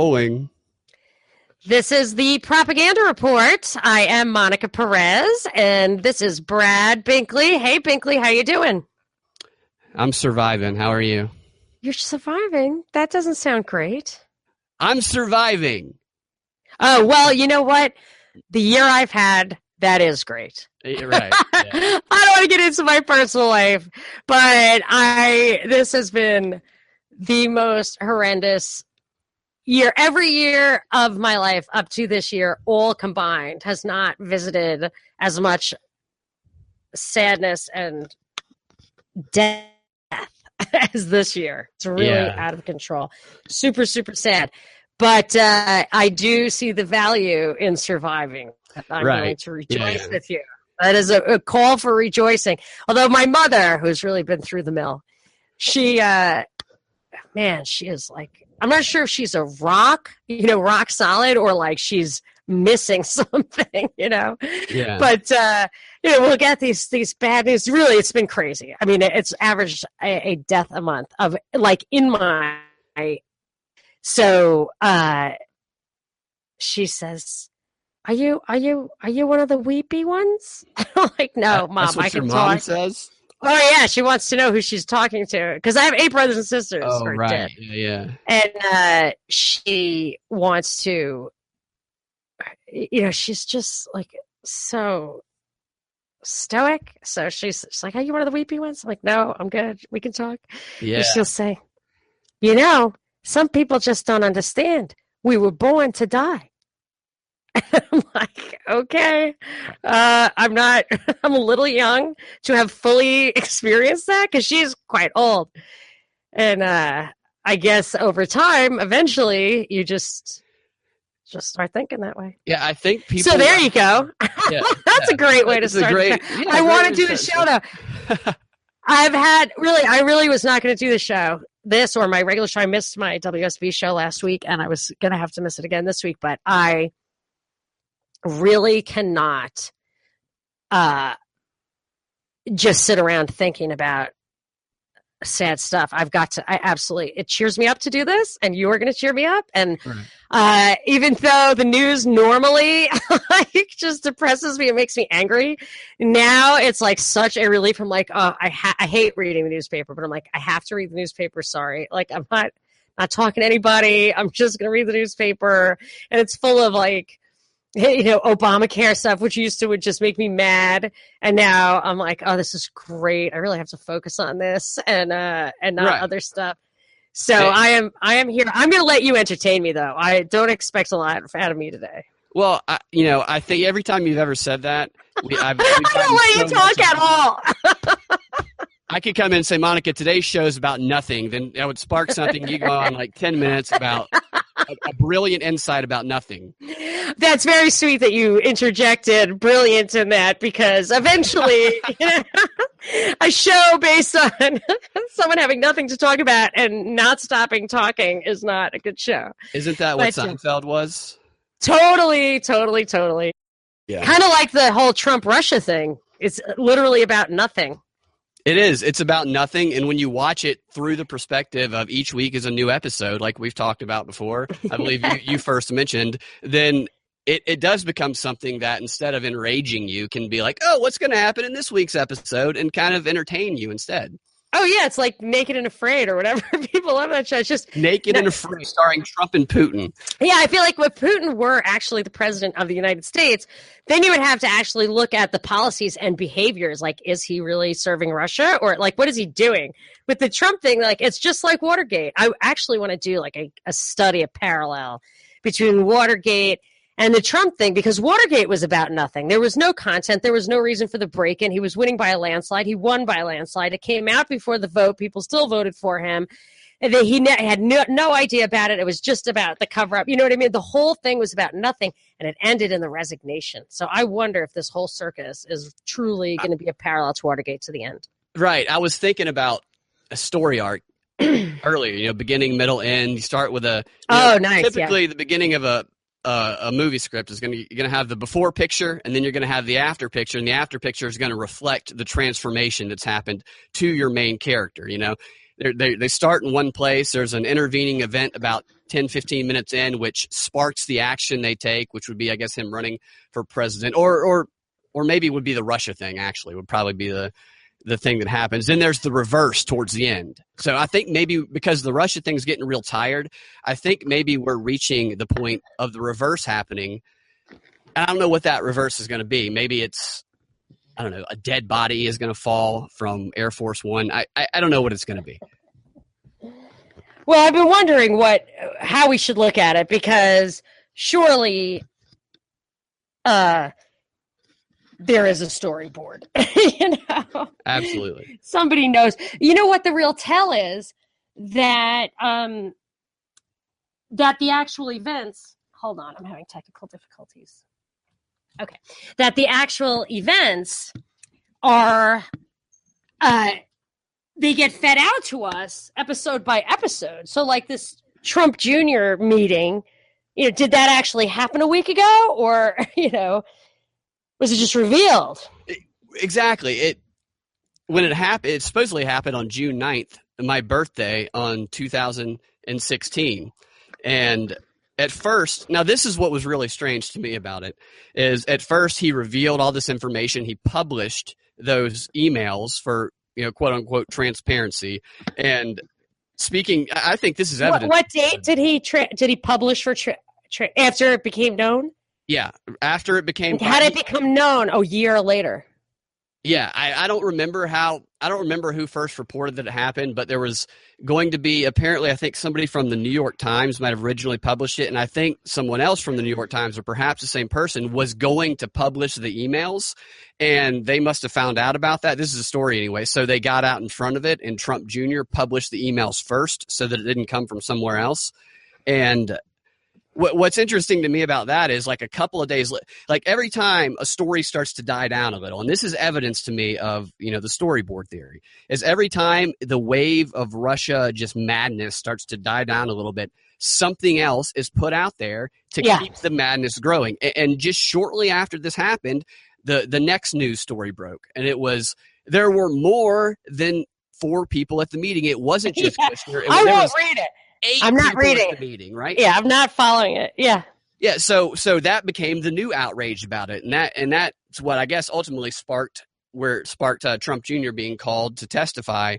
rolling. This is the Propaganda Report. I am Monica Perez, and this is Brad Binkley. Hey, Binkley, how you doing? I'm surviving. How are you? You're surviving? That doesn't sound great. I'm surviving. Oh, well, you know what? The year I've had, that is great. Right. Yeah. I don't want to get into my personal life, but this has been the most horrendous year. Every year of my life up to this year, all combined, has not visited as much sadness and death as this year. It's really out of control. Super, super sad. But I do see the value in surviving. I'm going to rejoice with you. That is a call for rejoicing. Although my mother, who's really been through the mill, she is like, I'm not sure if she's a rock solid, or like she's missing something, Yeah. But, we'll get these bad news. Really, it's been crazy. I mean, it's averaged a death a month of like in my. So she says, Are you one of the weepy ones? I'm like, no, Mom, that's what I can your mom talk. says? Oh yeah, she wants to know who she's talking to, because I have 8 brothers and sisters. Oh right, yeah. And she wants to, she's just like so stoic. So she's like, "Are you one of the weepy ones?" I'm like, "No, I'm good. We can talk." Yeah. And she'll say, some people just don't understand. We were born to die. I'm like, okay, I'm a little young to have fully experienced that, because she's quite old. And I guess over time, eventually, you just start thinking that way. Yeah, I think people... So there you go. That's a great way to start. I want to do the show, though. I really was not going to do the show, this or my regular show. I missed my WSB show last week, and I was going to have to miss it again this week, but I really cannot just sit around thinking about sad stuff. It cheers me up to do this, and you're going to cheer me up. And even though the news normally like just depresses me, it makes me angry. Now it's like such a relief. I'm like, oh, I hate reading the newspaper, but I'm like, I have to read the newspaper. Sorry. Like, I'm not talking to anybody. I'm just going to read the newspaper. And it's full of like, Obamacare stuff, which would just make me mad. And now I'm like, oh, this is great. I really have to focus on this and not other stuff. So I am here. I'm going to let you entertain me, though. I don't expect a lot out of me today. Well, I think every time you've ever said that, I don't let you talk at all. I could come in and say, Monica, today's show is about nothing. Then that would spark something. You go on like 10 minutes about a brilliant insight about nothing. That's very sweet that you interjected brilliant in that, because eventually a show based on someone having nothing to talk about and not stopping talking is not a good show. Isn't that what Seinfeld was? Totally. Yeah. Kind of like the whole Trump-Russia thing. It's literally about nothing. It is. It's about nothing. And when you watch it through the perspective of each week is a new episode, like we've talked about before, I believe you first mentioned, then it does become something that instead of enraging you can be like, oh, what's going to happen in this week's episode, and kind of entertain you instead. Oh, yeah. It's like Naked and Afraid or whatever. People love that show. It's just Naked and Afraid, starring Trump and Putin. Yeah, I feel like if Putin were actually the president of the United States, then you would have to actually look at the policies and behaviors. Like, is he really serving Russia? Or, like, what is he doing? With the Trump thing, like, it's just like Watergate. I actually want to do, like, a study, a parallel between Watergate and the Trump thing, because Watergate was about nothing. There was no content. There was no reason for the break-in. He was winning by a landslide. He won by a landslide. It came out before the vote. People still voted for him. And then he had no idea about it. It was just about the cover-up. You know what I mean? The whole thing was about nothing, and it ended in the resignation. So I wonder if this whole circus is truly going to be a parallel to Watergate to the end. Right. I was thinking about a story arc earlier, beginning, middle, end. You start with nice. Typically, the beginning of a movie script is you're going to have the before picture, and then you're going to have the after picture, and the after picture is going to reflect the transformation that's happened to your main character, They start in one place. There's an intervening event about 10, 15 minutes in, which sparks the action they take, which would be, I guess, him running for president, or maybe it would be the Russia thing. Actually, would probably be the thing that happens. Then there's the reverse towards the end. So I think maybe because the Russia thing's getting real tired, I think maybe we're reaching the point of the reverse happening. I don't know what that reverse is going to be. Maybe it's, I don't know, a dead body is going to fall from Air Force One. I don't know what it's going to be. Well, I've been wondering how we should look at it, because surely there is a storyboard. Absolutely. Somebody knows. You know what the real tell is? That that the actual events. Hold on, I'm having technical difficulties. Okay, that the actual events are they get fed out to us episode by episode. So like this Trump Jr. meeting, did that actually happen a week ago, or was it just revealed? Exactly. When it happened, it supposedly happened on June 9th, my birthday on 2016. And at first, now this is what was really strange to me about it, is at first he revealed all this information. He published those emails for, quote unquote, transparency. And speaking, I think this is evidence. What date did he publish for after it became known? Yeah, after it became. How did it become known? A year later. Yeah, I don't remember who first reported that it happened, but there was going to be, apparently, I think somebody from the New York Times might have originally published it, and I think someone else from the New York Times, or perhaps the same person, was going to publish the emails, and they must have found out about that. This is a story anyway, so they got out in front of it, and Trump Jr. published the emails first so that it didn't come from somewhere else. And what's interesting to me about that is, like, a couple of days, like every time a story starts to die down a little, and this is evidence to me of, the storyboard theory, is every time the wave of Russia just madness starts to die down a little bit, something else is put out there to keep the madness growing. And just shortly after this happened, the next news story broke, and it was there were more than 4 people at the meeting. It wasn't just Kushner. I won't read it. I'm not reading the meeting, right? Yeah, I'm not following it. Yeah. Yeah, so that became the new outrage about it, and that's what I guess ultimately sparked Trump Jr. being called to testify.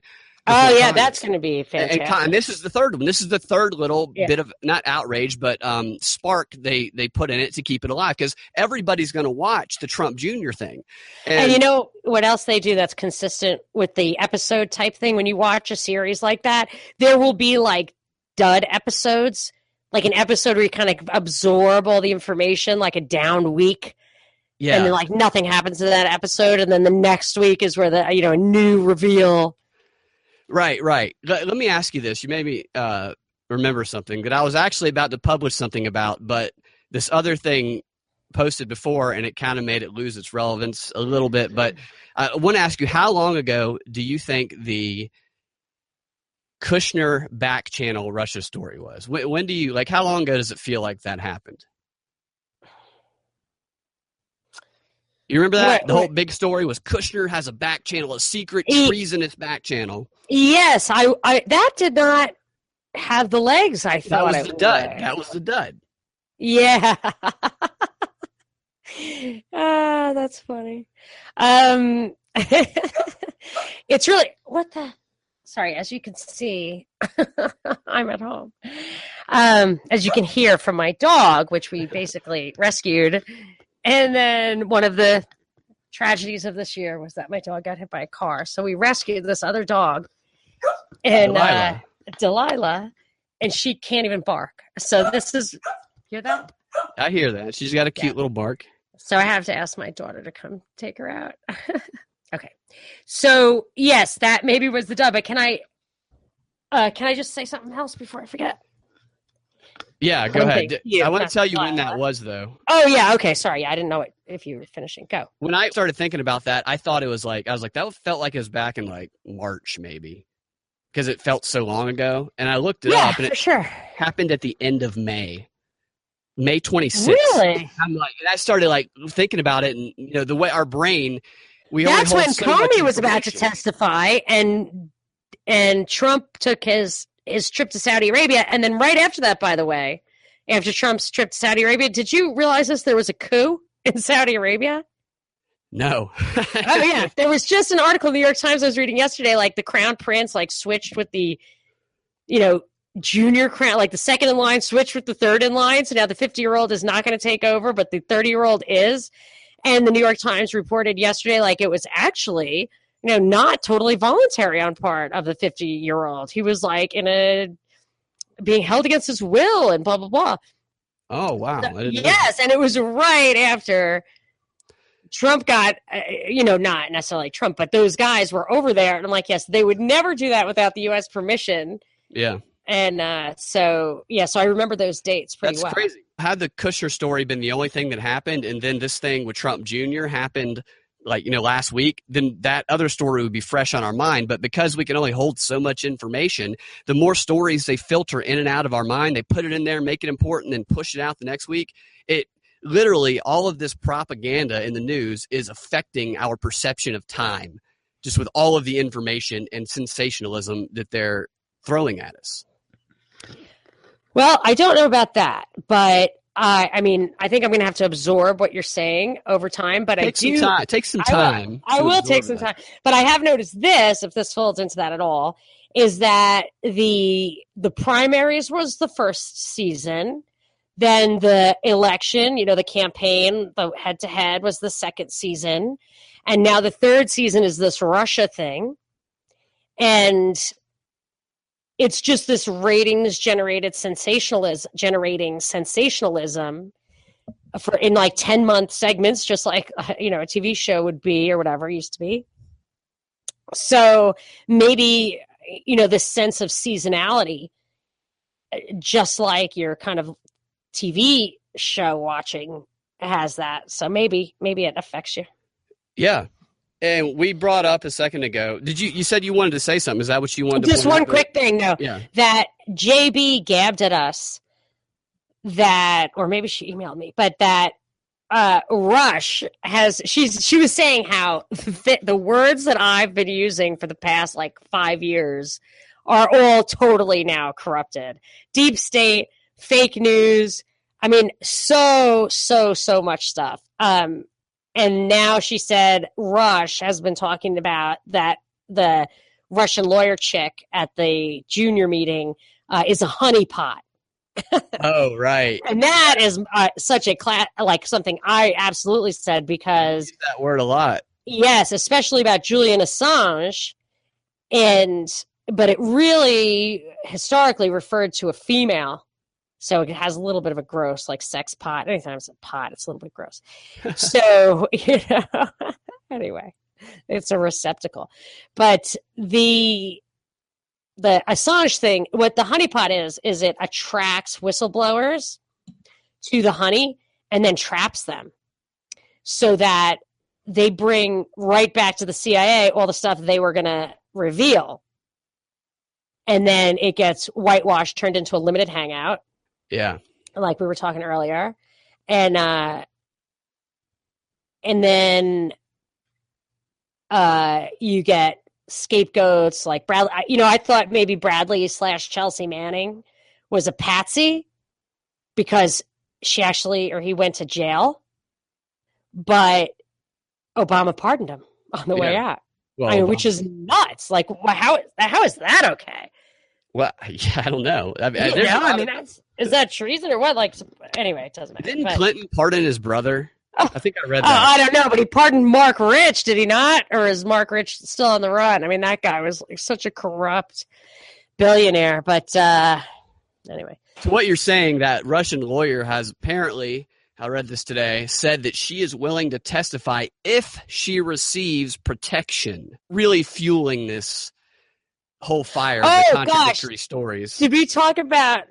Oh yeah, that's going to be fantastic. And this is the third one. This is the third little bit of, not outrage, but spark they put in it to keep it alive, because everybody's going to watch the Trump Jr. thing. And you know what else they do that's consistent with the episode type thing? When you watch a series like that, there will be like dud episodes, like an episode where you kind of absorb all the information, like a down week. Yeah. And then like nothing happens in that episode. And then the next week is where the, a new reveal. Right. Let me ask you this. You made me remember something that I was actually about to publish something about, but this other thing posted before, and it kind of made it lose its relevance a little bit. But I want to ask you, how long ago do you think the Kushner back channel Russia story was? When do you, like, how long ago does it feel like that happened? You remember that? The whole big story was Kushner has a back channel, a secret treasonous back channel. Yes, I that did not have the legs I thought. That was the dud. That was the dud. Yeah. That's funny. It's really, sorry, as you can see, I'm at home. As you can hear from my dog, which we basically rescued. And then one of the tragedies of this year was that my dog got hit by a car. So we rescued this other dog, and Delilah, and she can't even bark. So this is, hear that? I hear that. She's got a cute little bark. So I have to ask my daughter to come take her out. Okay. So yes, that maybe was the dub. But can I just say something else before I forget? Yeah, go ahead. I want to tell you when that was, though. Oh, yeah. Okay. Sorry. I didn't know if you were finishing. Go. When I started thinking about that, I thought it was like, that felt like it was back in like March, maybe, because it felt so long ago. And I looked it up, and it happened at the end of May 26th. Really? I'm like, and I started like thinking about it, and the way our brain, that's when Comey was about to testify, and and Trump took his trip to Saudi Arabia. And then right after that, by the way, after Trump's trip to Saudi Arabia, did you realize there was a coup in Saudi Arabia? No. Oh, yeah. There was just an article in the New York Times I was reading yesterday, like the crown prince switched with the, junior crown, like the second in line switched with the third in line. So now the 50-year-old is not going to take over, but the 30-year-old is. And the New York Times reported yesterday, it was actually, not totally voluntary on part of the 50-year-old. He was being held against his will and blah, blah, blah. Oh, wow. So, yes. And it was right after Trump got, not necessarily Trump, but those guys were over there. And I'm like, yes, they would never do that without the U.S. permission. Yeah. And so I remember those dates pretty well. That's crazy. Had the Kushner story been the only thing that happened, and then this thing with Trump Jr. happened last week, then that other story would be fresh on our mind. But because we can only hold so much information, the more stories they filter in and out of our mind, they put it in there, make it important, and push it out the next week. It literally, all of this propaganda in the news is affecting our perception of time, just with all of the information and sensationalism that they're throwing at us. Well, I don't know about that, but I think I'm going to have to absorb what you're saying over time. But Take some time. I will take some time. But I have noticed this, if this folds into that at all, is that the primaries was the first season. Then the election, the campaign, the head-to-head was the second season. And now the third season is this Russia thing. And it's just this ratings generating sensationalism for in 10-month segments, just like a TV show would be or whatever it used to be. So maybe this sense of seasonality, just like your kind of TV show watching has that. So maybe it affects you. Yeah. And we brought up a second ago. You said you wanted to say something. Is that what you wanted to Just one quick thing, though. Yeah. That JB gabbed at us or maybe she emailed me, but that Rush she was saying how the words that I've been using for the past 5 years are all totally now corrupted. Deep state, fake news. I mean, so much stuff. And now she said Rush has been talking about that the Russian lawyer chick at the junior meeting is a honeypot. Oh, right. And that is such a something I absolutely said because... I use that word a lot. Yes, especially about Julian Assange. But it really historically referred to a female. So it has a little bit of a gross, sex pot. Anytime it's a pot, it's a little bit gross. So, anyway, it's a receptacle. But the Assange thing, what the honeypot is it attracts whistleblowers to the honey and then traps them so that they bring right back to the CIA all the stuff they were going to reveal. And then it gets whitewashed, turned into a limited hangout. Yeah. Like we were talking earlier. And then you get scapegoats like Bradley. I thought maybe Bradley / Chelsea Manning was a patsy because he went to jail, but Obama pardoned him on the way out. Well, which is nuts. How is that okay? Well, yeah, I don't know. Is that treason or what? Anyway, it doesn't matter. Didn't Clinton pardon his brother? I think I read that. I don't know, but he pardoned Mark Rich, did he not? Or is Mark Rich still on the run? I mean, that guy was such a corrupt billionaire. But anyway. So what you're saying, that Russian lawyer has apparently, I read this today, said that she is willing to testify if she receives protection, really fueling this whole fire of the contradictory stories. Did we talk about...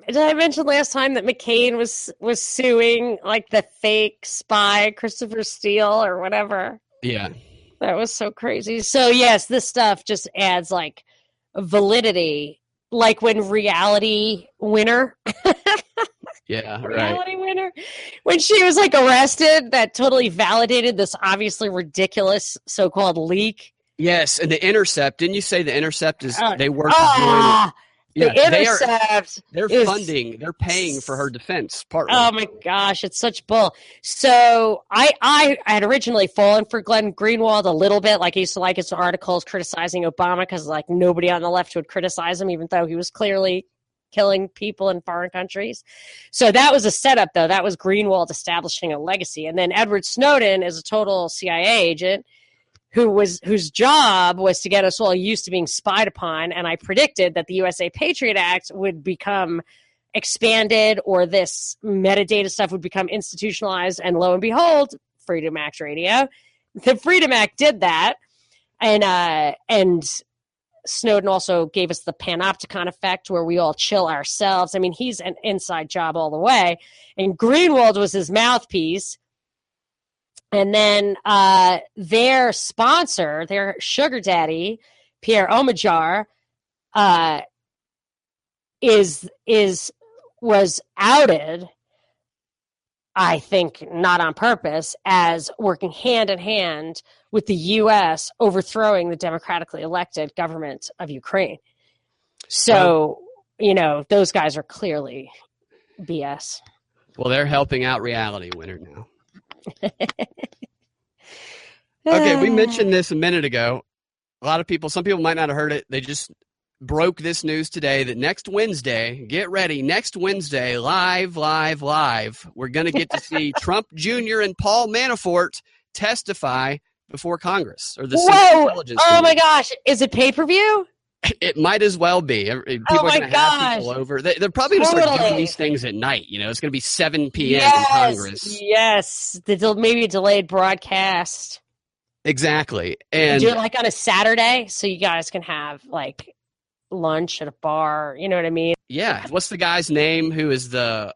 Did I mention last time that McCain was suing the fake spy Christopher Steele or whatever? Yeah. That was so crazy. So yes, this stuff just adds validity, when Reality Winner. Yeah, right. Reality Winner. When she was arrested, that totally validated this obviously ridiculous so-called leak. Yes, and The Intercept. Didn't you say The Intercept is they work to join? The Intercept. They're funding. They're paying for her defense partly. Oh my gosh, it's such bull. So I had originally fallen for Glenn Greenwald a little bit. Like, I used to like his articles criticizing Obama because like nobody on the left would criticize him, even though he was clearly killing people in foreign countries. So that was a setup, though. That was Greenwald establishing a legacy. And then Edward Snowden is a total CIA agent whose job was to get us all used to being spied upon. And I predicted that the USA Patriot Act would become expanded, or this metadata stuff would become institutionalized. And lo and behold, Freedom Act Radio. The Freedom Act did that. And Snowden also gave us the panopticon effect where we all chill ourselves. I mean, he's an inside job all the way. And Greenwald was his mouthpiece. And then their sponsor, their sugar daddy, Pierre Omidyar, was outed, I think not on purpose, as working hand in hand with the U.S. overthrowing the democratically elected government of Ukraine. So, those guys are clearly BS. Well, they're helping out Reality Winner now. Okay, we mentioned this a minute ago. Some people might not have heard it. They just broke this news today that next Wednesday, get ready, next Wednesday, live, we're going to get to see Trump Jr. and Paul Manafort testify before Congress or the Senate Intelligence Committee. My gosh. Is it pay-per-view? It might as well be. People are going to have people over. They're probably going to start doing these things at night. It's going to be 7 p.m. in Congress. Yes. Maybe a delayed broadcast. Exactly. And do it like on a Saturday so you guys can have like lunch at a bar. You know what I mean? Yeah. What's the guy's name who is the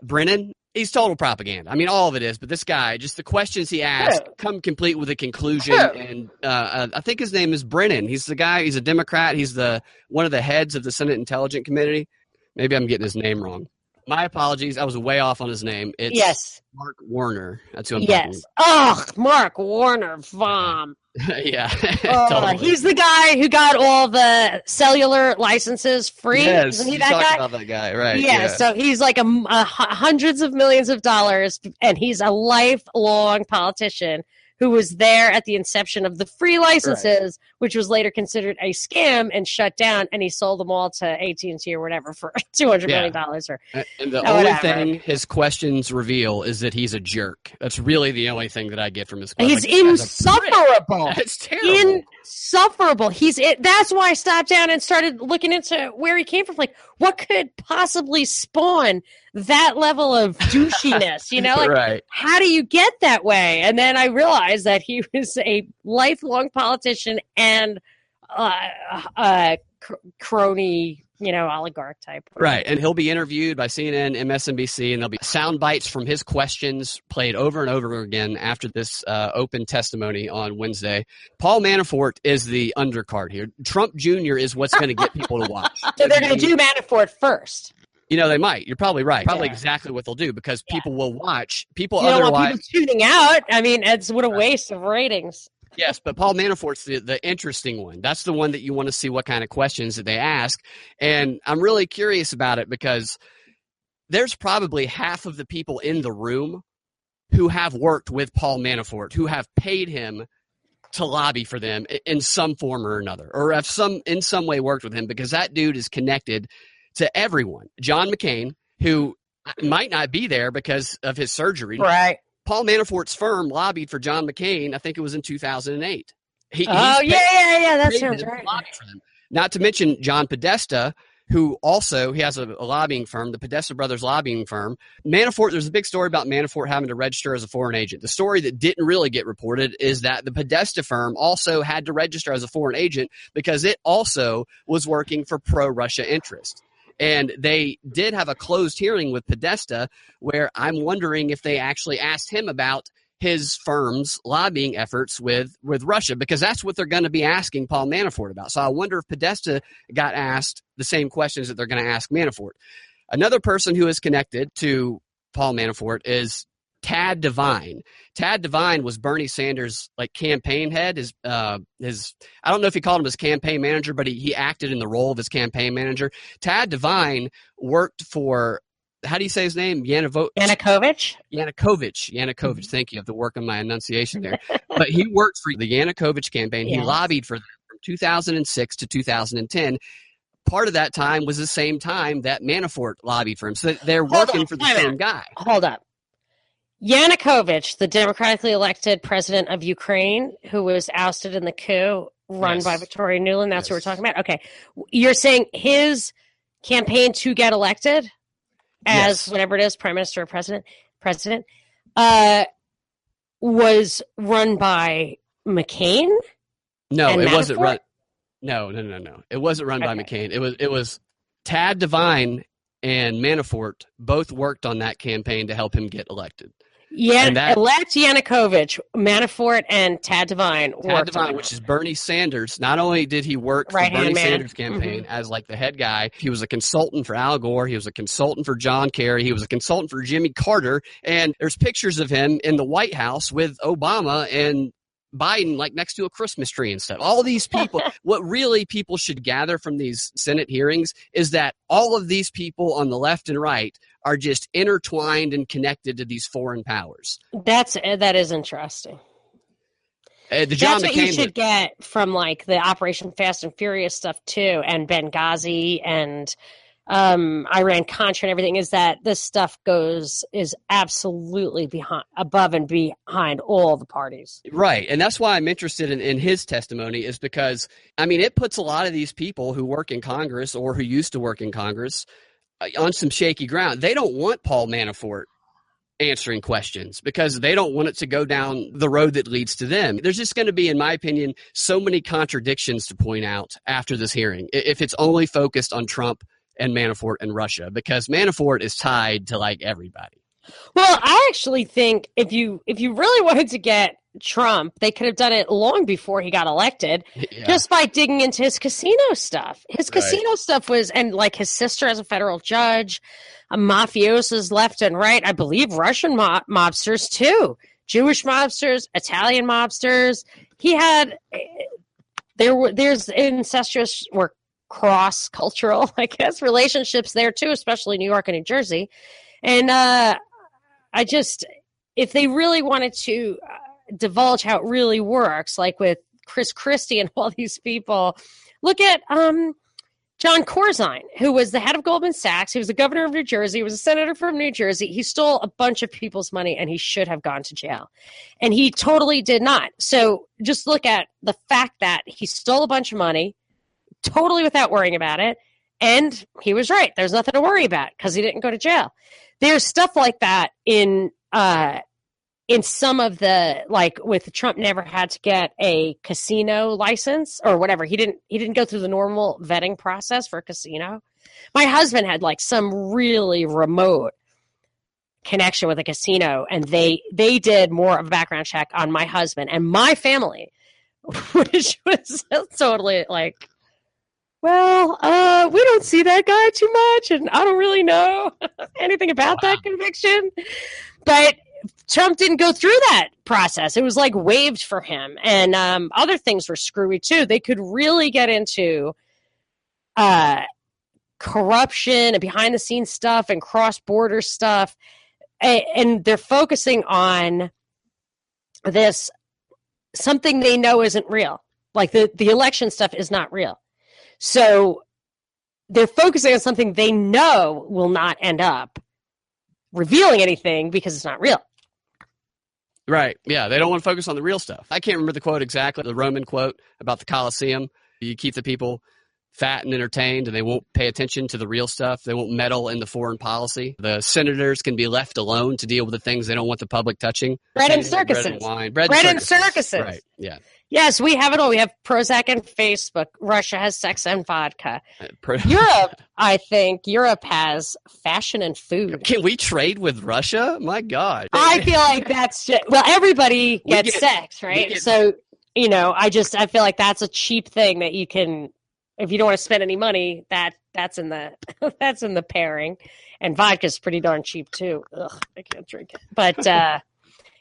Brennan? He's total propaganda. I mean, all of it is. But this guy, just the questions he asks come complete with a conclusion. And I think his name is Brennan. He's the guy. He's a Democrat. He's one of the heads of the Senate Intelligence Committee. Maybe I'm getting his name wrong. My apologies. I was way off on his name. It's Mark Warner. That's who I'm talking about. Oh, Mark Warner, Vom. Yeah. Totally. He's the guy who got all the cellular licenses free. Yes, Isn't he that guy? About that guy, right? Yeah, so he's like hundreds of millions of dollars, and he's a lifelong politician who was there at the inception of the free licenses, which was later considered a scam and shut down, and he sold them all to AT&T or whatever for $200 million. And the only thing his questions reveal is that he's a jerk. That's really the only thing that I get from his questions. He's insufferable. It's terrible. Insufferable. That's why I stopped down and started looking into where he came from. Like, what could possibly spawn that level of douchiness? How do you get that way? And then I realized that he was a lifelong politician and crony, oligarch type. Right. And he'll be interviewed by CNN, MSNBC, and there'll be sound bites from his questions played over and over again after this open testimony on Wednesday. Paul Manafort is the undercard here. Trump Jr. is what's going to get people to watch. So they're going to do Manafort first. They might. You're probably right. Probably exactly what they'll do, because people will watch. People don't otherwise want people tuning out. I mean, what a waste of ratings. Yes, but Paul Manafort's the interesting one. That's the one that you want to see what kind of questions that they ask. And I'm really curious about it because there's probably half of the people in the room who have worked with Paul Manafort, who have paid him to lobby for them in some form or another, or have in some way worked with him, because that dude is connected to everyone. John McCain, who might not be there because of his surgery. Right. Paul Manafort's firm lobbied for John McCain, I think it was in 2008. That sounds right. For them. Not to mention John Podesta, who also he has a lobbying firm, the Podesta Brothers lobbying firm. Manafort, there's a big story about Manafort having to register as a foreign agent. The story that didn't really get reported is that the Podesta firm also had to register as a foreign agent because it also was working for pro-Russia interests. And they did have a closed hearing with Podesta where I'm wondering if they actually asked him about his firm's lobbying efforts with Russia, because that's what they're going to be asking Paul Manafort about. So I wonder if Podesta got asked the same questions that they're going to ask Manafort. Another person who is connected to Paul Manafort is Tad Devine. Tad Devine was Bernie Sanders' like campaign head. His I don't know if he called him his campaign manager, but he acted in the role of his campaign manager. Tad Devine worked for, how do you say his name? Yanukovych. Yanukovych. Thank you. I have to work on my enunciation there. But he worked for the Yanukovych campaign. He lobbied for them from 2006 to 2010. Part of that time was the same time that Manafort lobbied for him. So they're working for the same guy. Hold up. Yanukovych, the democratically elected president of Ukraine, who was ousted in the coup run by Victoria Nuland, that's what we're talking about? Okay. You're saying his campaign to get elected as whatever it is, prime minister or president, was run by McCain? No, it wasn't run. No. It wasn't run by McCain. It was Tad Devine and Manafort both worked on that campaign to help him get elected. Elect Yanukovych, Manafort, and Tad Devine. Which is Bernie Sanders. Not only did he work for Bernie Sanders' campaign as like the head guy, he was a consultant for Al Gore. He was a consultant for John Kerry. He was a consultant for Jimmy Carter. And there's pictures of him in the White House with Obama and Biden, like next to a Christmas tree and stuff. All these people, what really people should gather from these Senate hearings is that all of these people on the left and right are just intertwined and connected to these foreign powers. That is interesting. That's what you should get from like the Operation Fast and Furious stuff too, and Benghazi and Iran-Contra and everything, is that this stuff is absolutely above and behind all the parties. Right. And that's why I'm interested in his testimony, is because, I mean, it puts a lot of these people who work in Congress or who used to work in Congress on some shaky ground. They don't want Paul Manafort answering questions because they don't want it to go down the road that leads to them. There's just going to be, in my opinion, so many contradictions to point out after this hearing if it's only focused on Trump and Manafort and Russia, because Manafort is tied to like everybody. Well, I actually think if you really wanted to get Trump, they could have done it long before he got elected, just by digging into his casino stuff. His casino stuff was, and like his sister as a federal judge, mafiosos left and right. I believe Russian mobsters too, Jewish mobsters, Italian mobsters. He had there's incestuous or cross-cultural, I guess, relationships there too, especially New York and New Jersey. And if they really wanted to divulge how it really works, like with Chris Christie and all these people, look at John Corzine, who was the head of Goldman Sachs. He was the governor of New Jersey. He was a senator from New Jersey. He stole a bunch of people's money, and he should have gone to jail. And he totally did not. So just look at the fact that he stole a bunch of money, totally without worrying about it. And he was right. There's nothing to worry about because he didn't go to jail. There's stuff like that in some of the, like with Trump never had to get a casino license or whatever. He didn't go through the normal vetting process for a casino. My husband had like some really remote connection with a casino, and they did more of a background check on my husband and my family, which was totally like, well, we don't see that guy too much, and I don't really know anything about that conviction. But Trump didn't go through that process. It was like waived for him. And other things were screwy too. They could really get into corruption and behind the scenes stuff and cross-border stuff. And they're focusing on this, something they know isn't real. Like the election stuff is not real. So they're focusing on something they know will not end up revealing anything because it's not real. Right. Yeah. They don't want to focus on the real stuff. I can't remember the quote exactly, the Roman quote about the Colosseum. You keep the people fat and entertained, and they won't pay attention to the real stuff. They won't meddle in the foreign policy. The senators can be left alone to deal with the things they don't want the public touching. Bread and circuses. Bread and wine. Bread and circuses. Right. Yeah. Yes, we have it all. We have Prozac and Facebook. Russia has sex and vodka. Europe, I think, has fashion and food. Can we trade with Russia? My God. I feel like that's just, well, everybody gets sex, right? So, I feel like that's a cheap thing that you can if you don't want to spend any money, that's in the that's in the pairing. And vodka's pretty darn cheap too. Ugh, I can't drink it. But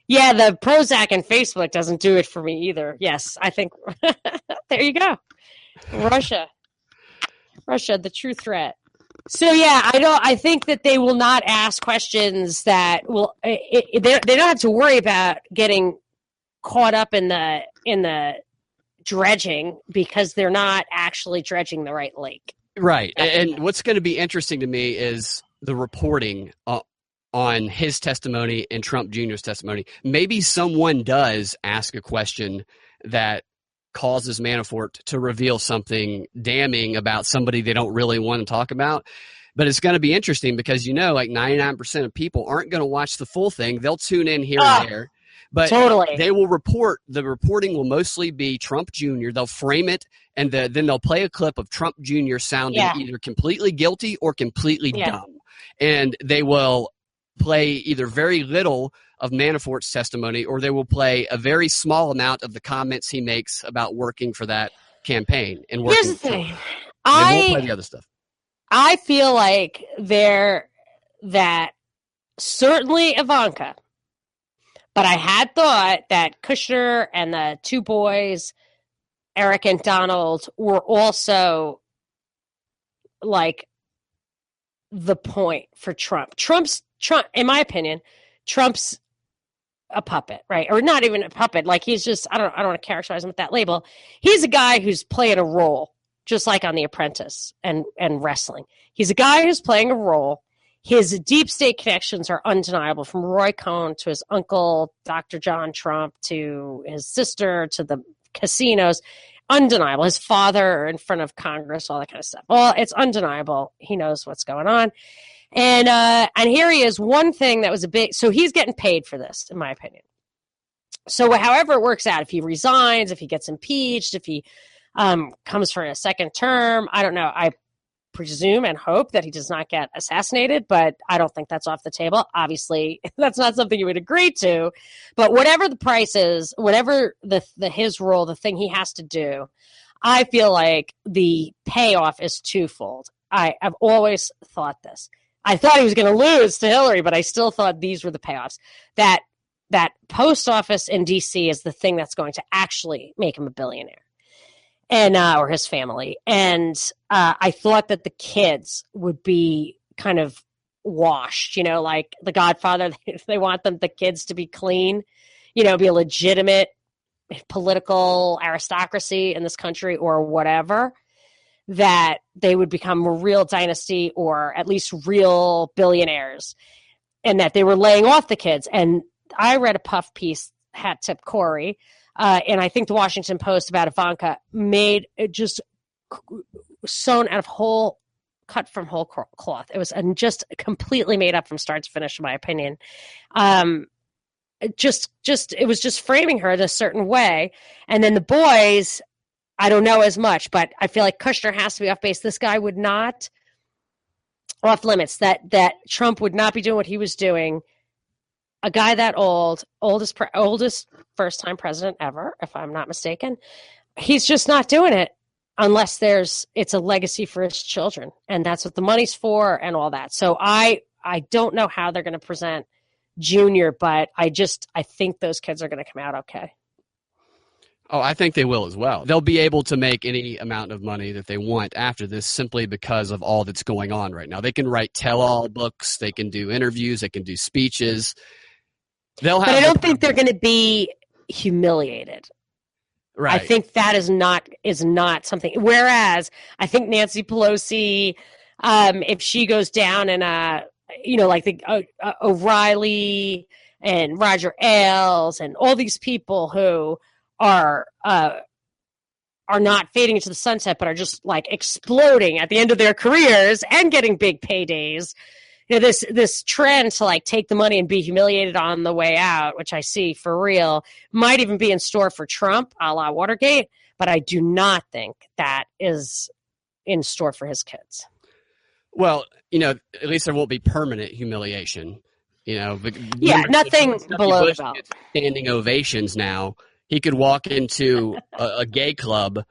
yeah, the Prozac and Facebook doesn't do it for me either. Yes, I think there you go. Russia, the true threat. So yeah, I think that they will not ask questions that will. They don't have to worry about getting caught up in the dredging because they're not actually dredging the right lake. Right. And what's going to be interesting to me is the reporting on his testimony and Trump Jr.'s testimony. Maybe someone does ask a question that causes Manafort to reveal something damning about somebody they don't really want to talk about. But it's going to be interesting because, like 99% of people aren't going to watch the full thing. They'll tune in here and there. But totally. They will report. The reporting will mostly be Trump Jr. They'll frame it, and then they'll play a clip of Trump Jr. sounding either completely guilty or completely dumb. And they will play either very little of Manafort's testimony, or they will play a very small amount of the comments he makes about working for that campaign. And working. Here's the thing. They won't play the other stuff. I feel like that certainly Ivanka, but I had thought that Kushner and the two boys, Eric and Donald, were also like the point for Trump. Trump, in my opinion, Trump's a puppet, right? Or not even a puppet. Like he's just, I don't want to characterize him with that label. He's a guy who's playing a role, just like on The Apprentice and wrestling. He's a guy who's playing a role. His deep state connections are undeniable, from Roy Cohn to his uncle, Dr. John Trump, to his sister, to the casinos. Undeniable. His father in front of Congress, all that kind of stuff. Well, it's undeniable. He knows what's going on. And here he is. One thing that was so he's getting paid for this, in my opinion. So however it works out, if he resigns, if he gets impeached, if he comes for a second term, I don't know. I presume and hope that he does not get assassinated, but I don't think that's off the table. Obviously, that's not something you would agree to. But whatever the price is, whatever his role, the thing he has to do, I feel like the payoff is twofold. I've always thought this. I thought he was going to lose to Hillary, but I still thought these were the payoffs. That post office in D.C. is the thing that's going to actually make him a billionaire. And or his family. And I thought that the kids would be kind of washed, like The Godfather. They want the kids to be clean, be a legitimate political aristocracy in this country or whatever, that they would become a real dynasty or at least real billionaires, and that they were laying off the kids. And I read a Puff piece, hat tip Corey, and I think the Washington Post about Ivanka made it just sewn out of cut from whole cloth. It was just completely made up from start to finish, in my opinion. It was just framing her in a certain way. And then the boys, I don't know as much, but I feel like Kushner has to be off base. This guy would not off limits. That Trump would not be doing what he was doing. A guy that oldest first-time president ever, if I'm not mistaken, he's just not doing it unless it's a legacy for his children, and that's what the money's for and all that. So I don't know how they're going to present Junior, but I think those kids are going to come out okay. Oh, I think they will as well. They'll be able to make any amount of money that they want after this simply because of all that's going on right now. They can write tell-all books, they can do interviews, they can do speeches. But I don't think they're going to be humiliated. Right. I think that is not something. Whereas I think Nancy Pelosi, if she goes down and like the O'Reilly and Roger Ailes and all these people who are not fading into the sunset, but are just like exploding at the end of their careers and getting big paydays. This trend to like take the money and be humiliated on the way out, which I see for real, might even be in store for Trump, a la Watergate, but I do not think that is in store for his kids. Well, at least there won't be permanent humiliation. Nothing below the belt. Standing ovations now. He could walk into a gay club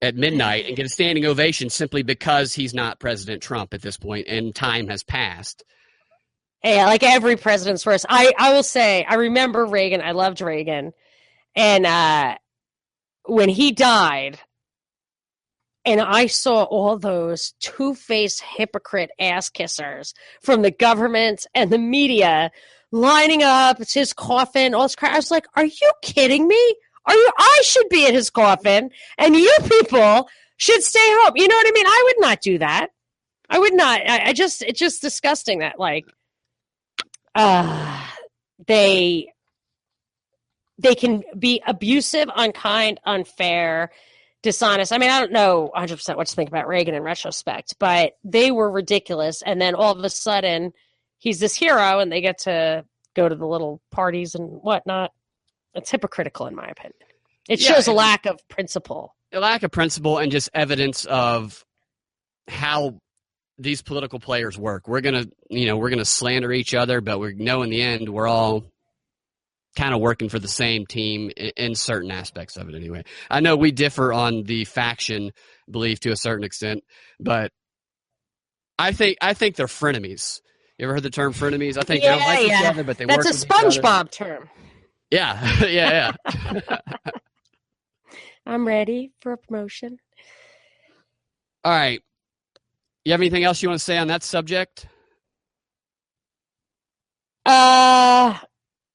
at midnight and get a standing ovation simply because he's not President Trump at this point and time has passed. Yeah, like every president's first. I will say, I remember Reagan. I loved Reagan. And when he died, and I saw all those two-faced hypocrite ass kissers from the government and the media lining up. It's his coffin, all this crap. I was like, are you kidding me? I should be at his coffin, and you people should stay home. You know what I mean? I would not do that. I would not. It's just disgusting that, like, they can be abusive, unkind, unfair, dishonest. I mean, I don't know 100% what to think about Reagan in retrospect, but they were ridiculous. And then all of a sudden, he's this hero, and they get to go to the little parties and whatnot. It's hypocritical, in my opinion. It shows a lack of principle. A lack of principle and just evidence of how these political players work. We're gonna slander each other, but we know in the end we're all kind of working for the same team in certain aspects of it anyway. I know we differ on the faction belief to a certain extent, but I think they're frenemies. You ever heard the term frenemies? I think they don't like each other, but they work with each other. That's a SpongeBob term. Yeah, yeah. I'm ready for a promotion. All right. You have anything else you want to say on that subject?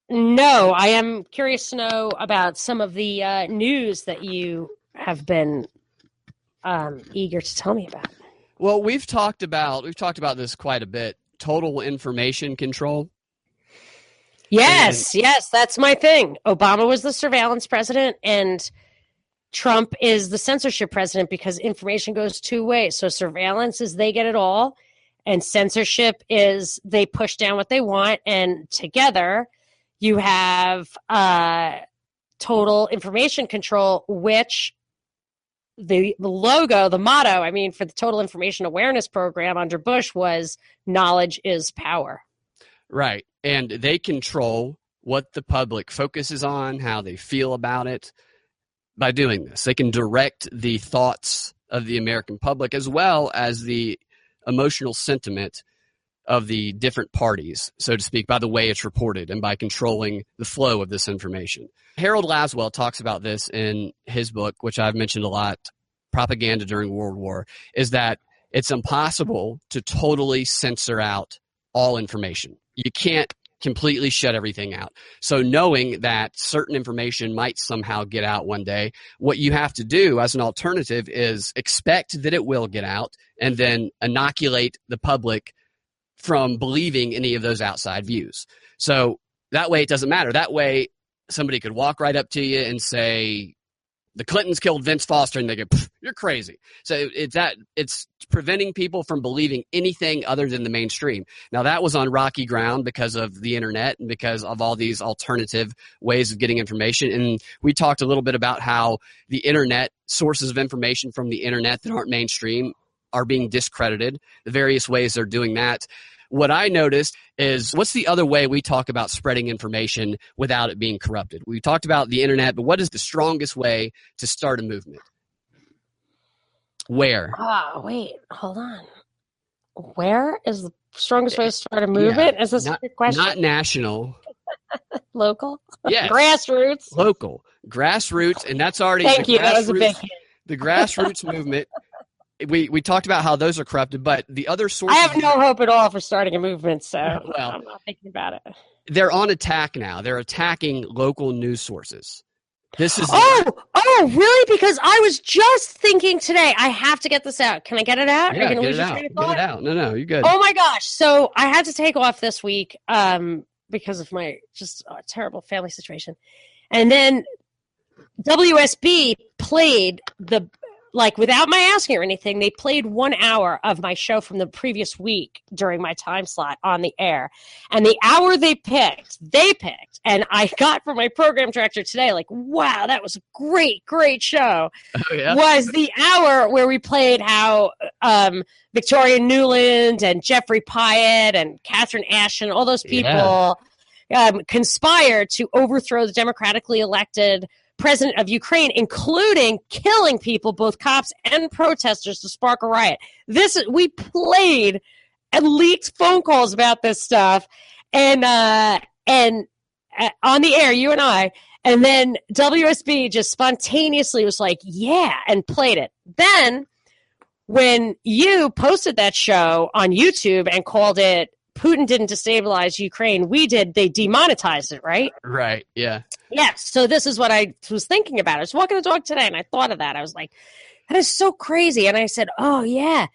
No, I am curious to know about some of the news that you have been eager to tell me about. Well, we've talked about this quite a bit. Total information control. Yes, that's my thing. Obama was the surveillance president, and Trump is the censorship president because information goes two ways. So surveillance is they get it all, and censorship is they push down what they want, and together you have total information control, which the logo, the motto, I mean, for the Total Information Awareness Program under Bush was knowledge is power. Right. And they control what the public focuses on, how they feel about it by doing this. They can direct the thoughts of the American public as well as the emotional sentiment of the different parties, so to speak, by the way it's reported and by controlling the flow of this information. Harold Laswell talks about this in his book, which I've mentioned a lot, Propaganda During World War, is that it's impossible to totally censor out all information. You can't completely shut everything out. So knowing that certain information might somehow get out one day, what you have to do as an alternative is expect that it will get out and then inoculate the public from believing any of those outside views. So that way it doesn't matter. That way somebody could walk right up to you and say, the Clintons killed Vince Foster, and they go, you're crazy. So it's preventing people from believing anything other than the mainstream. Now, that was on rocky ground because of the internet and because of all these alternative ways of getting information. And we talked a little bit about how the internet, sources of information from the internet that aren't mainstream are being discredited, the various ways they're doing that. What I noticed is, what's the other way we talk about spreading information without it being corrupted? We talked about the internet, but what is the strongest way to start a movement? Where? Wait, hold on. Where is the strongest way to start a movement? Yeah, is this a question? Not national. Local? Yes. Grassroots? Local. Grassroots, and that's already Thank you. That was a big hit. The grassroots movement. We talked about how those are corrupted, but the other sources... I have no hope at all for starting a movement, so well, I'm not thinking about it. They're on attack now. They're attacking local news sources. This is Oh, really? Because I was just thinking today, I have to get this out. Can I get it out? Yeah, get it out. Get it out. No, you're good. Oh my gosh. So I had to take off this week because of my just terrible family situation. And then WSB played without my asking or anything, they played 1 hour of my show from the previous week during my time slot on the air. And the hour they picked, and I got from my program director today, like, wow, that was a great, great show. Oh, yeah? Was the hour where we played how Victoria Nuland and Jeffrey Pyatt and Catherine Ashton, all those people conspired to overthrow the democratically elected president of Ukraine, including killing people, both cops and protesters, to spark a riot. We played and leaked phone calls about this stuff, and on the air, you and I, and then WSB just spontaneously was like, yeah, and played it. Then when you posted that show on YouTube and called it Putin didn't destabilize Ukraine, we did, they demonetized it, right? Right, yeah. Yeah, so this is what I was thinking about. I was walking the dog today, and I thought of that. I was like, that is so crazy. And I said, oh, yeah.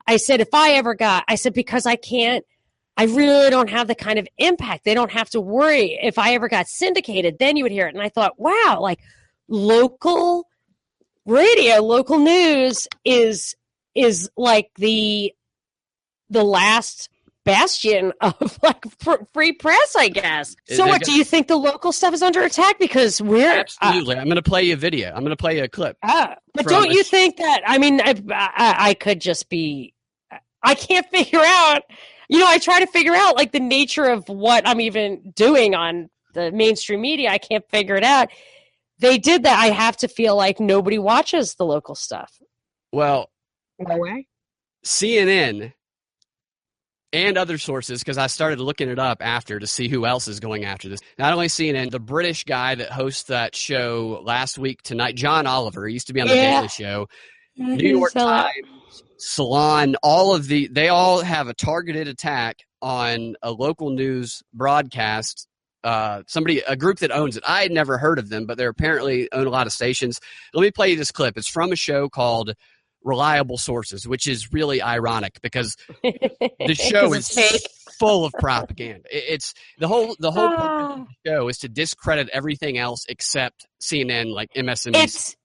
I said, because I really don't have the kind of impact. They don't have to worry. If I ever got syndicated, then you would hear it. And I thought, wow, like local radio, local news is like the last bastion of like free press, I guess. So what, do you think the local stuff is under attack? Because we're absolutely. I'm going to play you a video. I'm going to play you a clip. But don't you think that, I mean, I could just be, I can't figure out, I try to figure out like the nature of what I'm even doing on the mainstream media. I can't figure it out. They did that. I have to feel like nobody watches the local stuff. Well, no way. CNN and other sources, because I started looking it up after to see who else is going after this. Not only CNN, the British guy that hosts that show Last Week Tonight, John Oliver, he used to be on the Daily Show, New York Times, Salon, they all have a targeted attack on a local news broadcast. A group that owns it. I had never heard of them, but they apparently own a lot of stations. Let me play you this clip. It's from a show called Reliable Sources, which is really ironic because the show is full of propaganda. It's the whole purpose of the show is to discredit everything else except CNN, like MSNBC.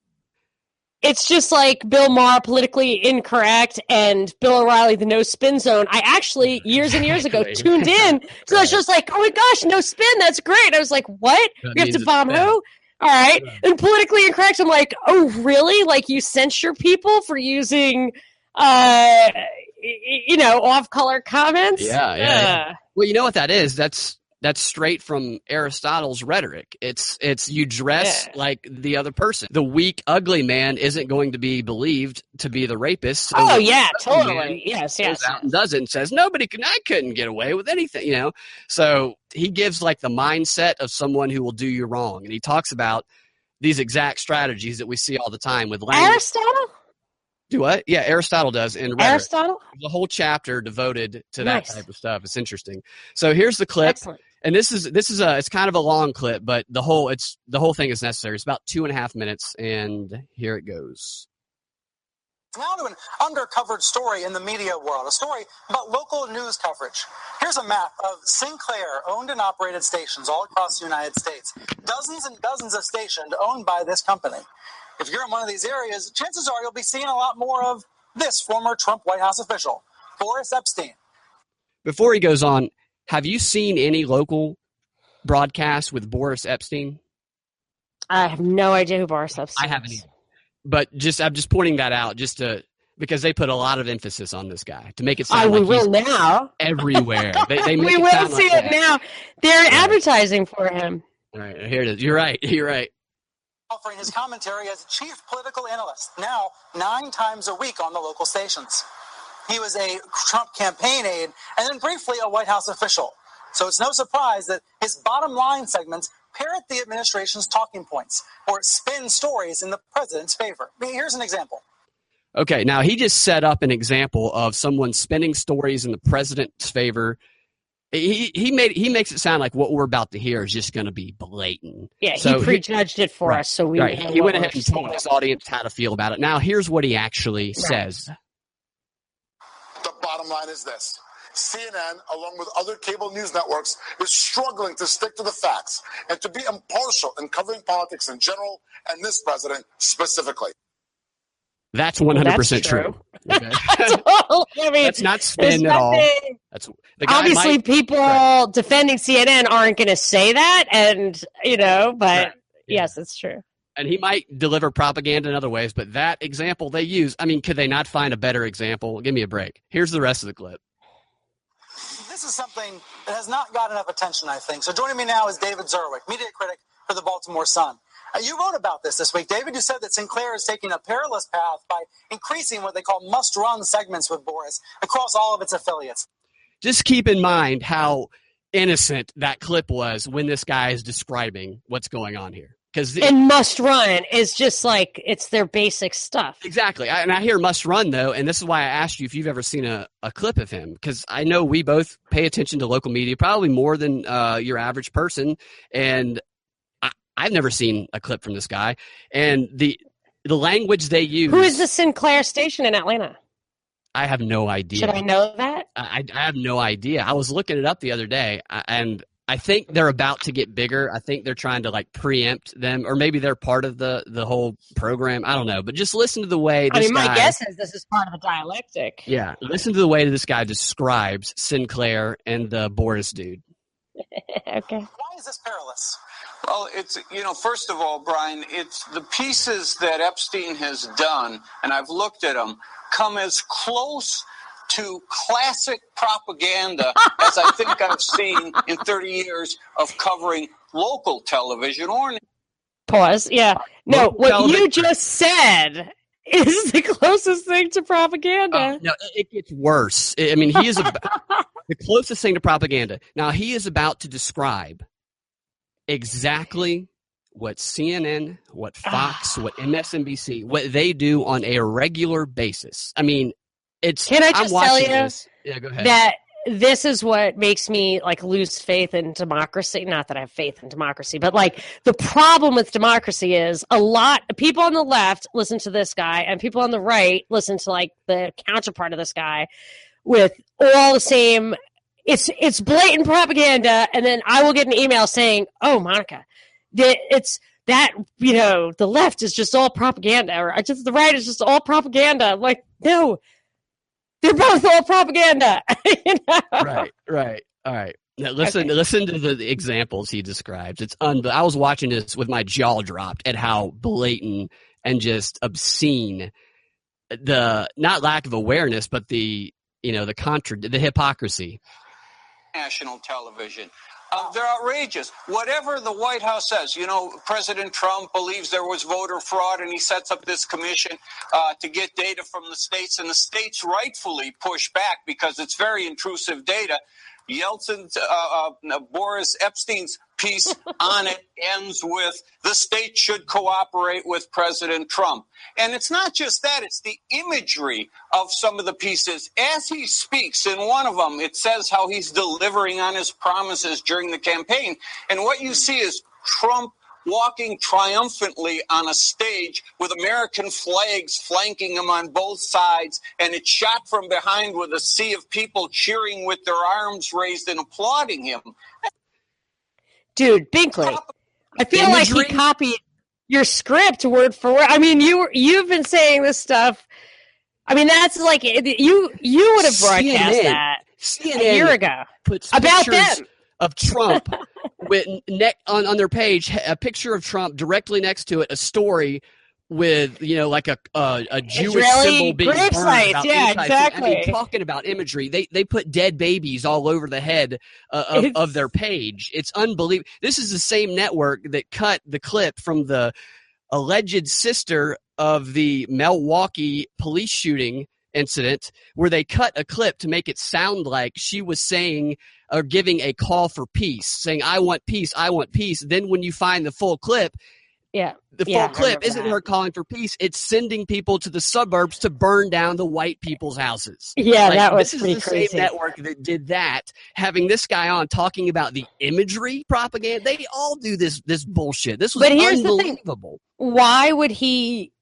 It's just like Bill Maher, politically incorrect, and Bill O'Reilly, the no spin zone. I actually, years and years ago, tuned in. So I was just like, oh my gosh, no spin. That's great. I was like, what? We have to bomb who? All right. And politically incorrect, I'm like, oh, really? Like you censure people for using, off-color comments? Yeah. Well, you know what that is? That's straight from Aristotle's rhetoric. It's you dress like the other person. The weak, ugly man isn't going to be believed to be the rapist. So totally. Yes. Out and does it and says, I couldn't get away with anything, So he gives like the mindset of someone who will do you wrong. And he talks about these exact strategies that we see all the time with language. Aristotle? Do what? Yeah, Aristotle does. In rhetoric. Aristotle? There's a whole chapter devoted to that type of stuff. It's interesting. So here's the clip. Excellent. And this is it's kind of a long clip, but the whole thing is necessary. It's about 2.5 minutes, and here it goes. Now to an undercovered story in the media world, a story about local news coverage. Here's a map of Sinclair owned and operated stations all across the United States. Dozens and dozens of stations owned by this company. If you're in one of these areas, chances are you'll be seeing a lot more of this former Trump White House official, Boris Epshteyn. Before he goes on, have you seen any local broadcasts with Boris Epshteyn? I have no idea who Boris Epshteyn is. I haven't either. But I'm just pointing that out because they put a lot of emphasis on this guy to make it sound like he's now everywhere. They make we will see it now. They're advertising for him. All right, here it is. You're right. Offering his commentary as chief political analyst, now 9 times a week on the local stations. He was a Trump campaign aide and then briefly a White House official. So it's no surprise that his bottom line segments parrot the administration's talking points or spin stories in the president's favor. Here's an example. Okay, now he just set up an example of someone spinning stories in the president's favor. He makes it sound like what we're about to hear is just going to be blatant. Yeah, so he prejudged it for us. So he went ahead and told his audience how to feel about it. Now here's what he actually says. The bottom line is this. CNN, along with other cable news networks, is struggling to stick to the facts and to be impartial in covering politics in general and this president specifically. That's 100% true. Okay. That's not spin at all. That's obviously people defending CNN aren't going to say that, and but yes, it's true. And he might deliver propaganda in other ways, but that example they use, I mean, could they not find a better example? Give me a break. Here's the rest of the clip. This is something that has not got enough attention, I think. So joining me now is David Zerwick, media critic for the Baltimore Sun. You wrote about this week, David. You said that Sinclair is taking a perilous path by increasing what they call must-run segments with Boris across all of its affiliates. Just keep in mind how innocent that clip was when this guy is describing what's going on here. And must run is just like, it's their basic stuff. Exactly. And I hear must run, though, and this is why I asked you if you've ever seen a clip of him, because I know we both pay attention to local media, probably more than your average person, and I've never seen a clip from this guy. And the language they use... Who is the Sinclair station in Atlanta? I have no idea. Should I know that? I have no idea. I was looking it up the other day, and I think they're about to get bigger. I think they're trying to like preempt them, or maybe they're part of the whole program. I don't know, but just listen to the way this guy... my guess is this is part of the dialectic. Yeah, listen to the way this guy describes Sinclair and the Boris dude. Okay. Why is this perilous? Well, it's, first of all, Brian, it's the pieces that Epstein has done, and I've looked at them, come as close to classic propaganda as I think I've seen in 30 years of covering local television or... Pause. Yeah. No, what you just said is the closest thing to propaganda. No, it gets worse. I mean, he is the closest thing to propaganda. Now, he is about to describe exactly what CNN, what Fox, what MSNBC, what they do on a regular basis. I mean, Can I just tell you Yeah, go ahead. that this is what makes me like lose faith in democracy? Not that I have faith in democracy, but like the problem with democracy is a lot of people on the left listen to this guy and people on the right listen to like the counterpart of this guy with all the same. It's blatant propaganda, and then I will get an email saying, "Oh, Monica, it's that the left is just all propaganda, or just the right is just all propaganda." I'm like, no. They're both all propaganda. Right. All right. Now listen to the examples he describes. It's I was watching this with my jaw dropped at how blatant and just obscene the not lack of awareness, but the hypocrisy. National television. They're outrageous. Whatever the White House says, President Trump believes there was voter fraud, and he sets up this commission to get data from the states, and the states rightfully push back because it's very intrusive data. Boris Epstein's piece on it ends with the state should cooperate with President Trump. And it's not just that, it's the imagery of some of the pieces. As he speaks in one of them, it says how he's delivering on his promises during the campaign. And what you see is Trump walking triumphantly on a stage with American flags flanking him on both sides, and it's shot from behind with a sea of people cheering with their arms raised and applauding him. Dude, Binkley, I feel like he copied your script word for word. I mean, you've been saying this stuff. I mean, that's like you would have broadcast that CNN a year ago puts about them. Of Trump with on their page, a picture of Trump directly next to it, a story with like a Jewish Israeli symbol being burned. Yeah, exactly. I mean, talking about imagery, they put dead babies all over the head of their page. It's unbelievable. This is the same network that cut the clip from the alleged sister of the Milwaukee police shooting incident, where they cut a clip to make it sound like she was saying or giving a call for peace, saying, "I want peace, I want peace." Then when you find the full clip, the full clip isn't her calling for peace. It's sending people to the suburbs to burn down the white people's houses. Yeah, that was pretty crazy. This is the crazy. same network that did that, having this guy on talking about the imagery propaganda. They all do this bullshit. This was unbelievable. Why would he...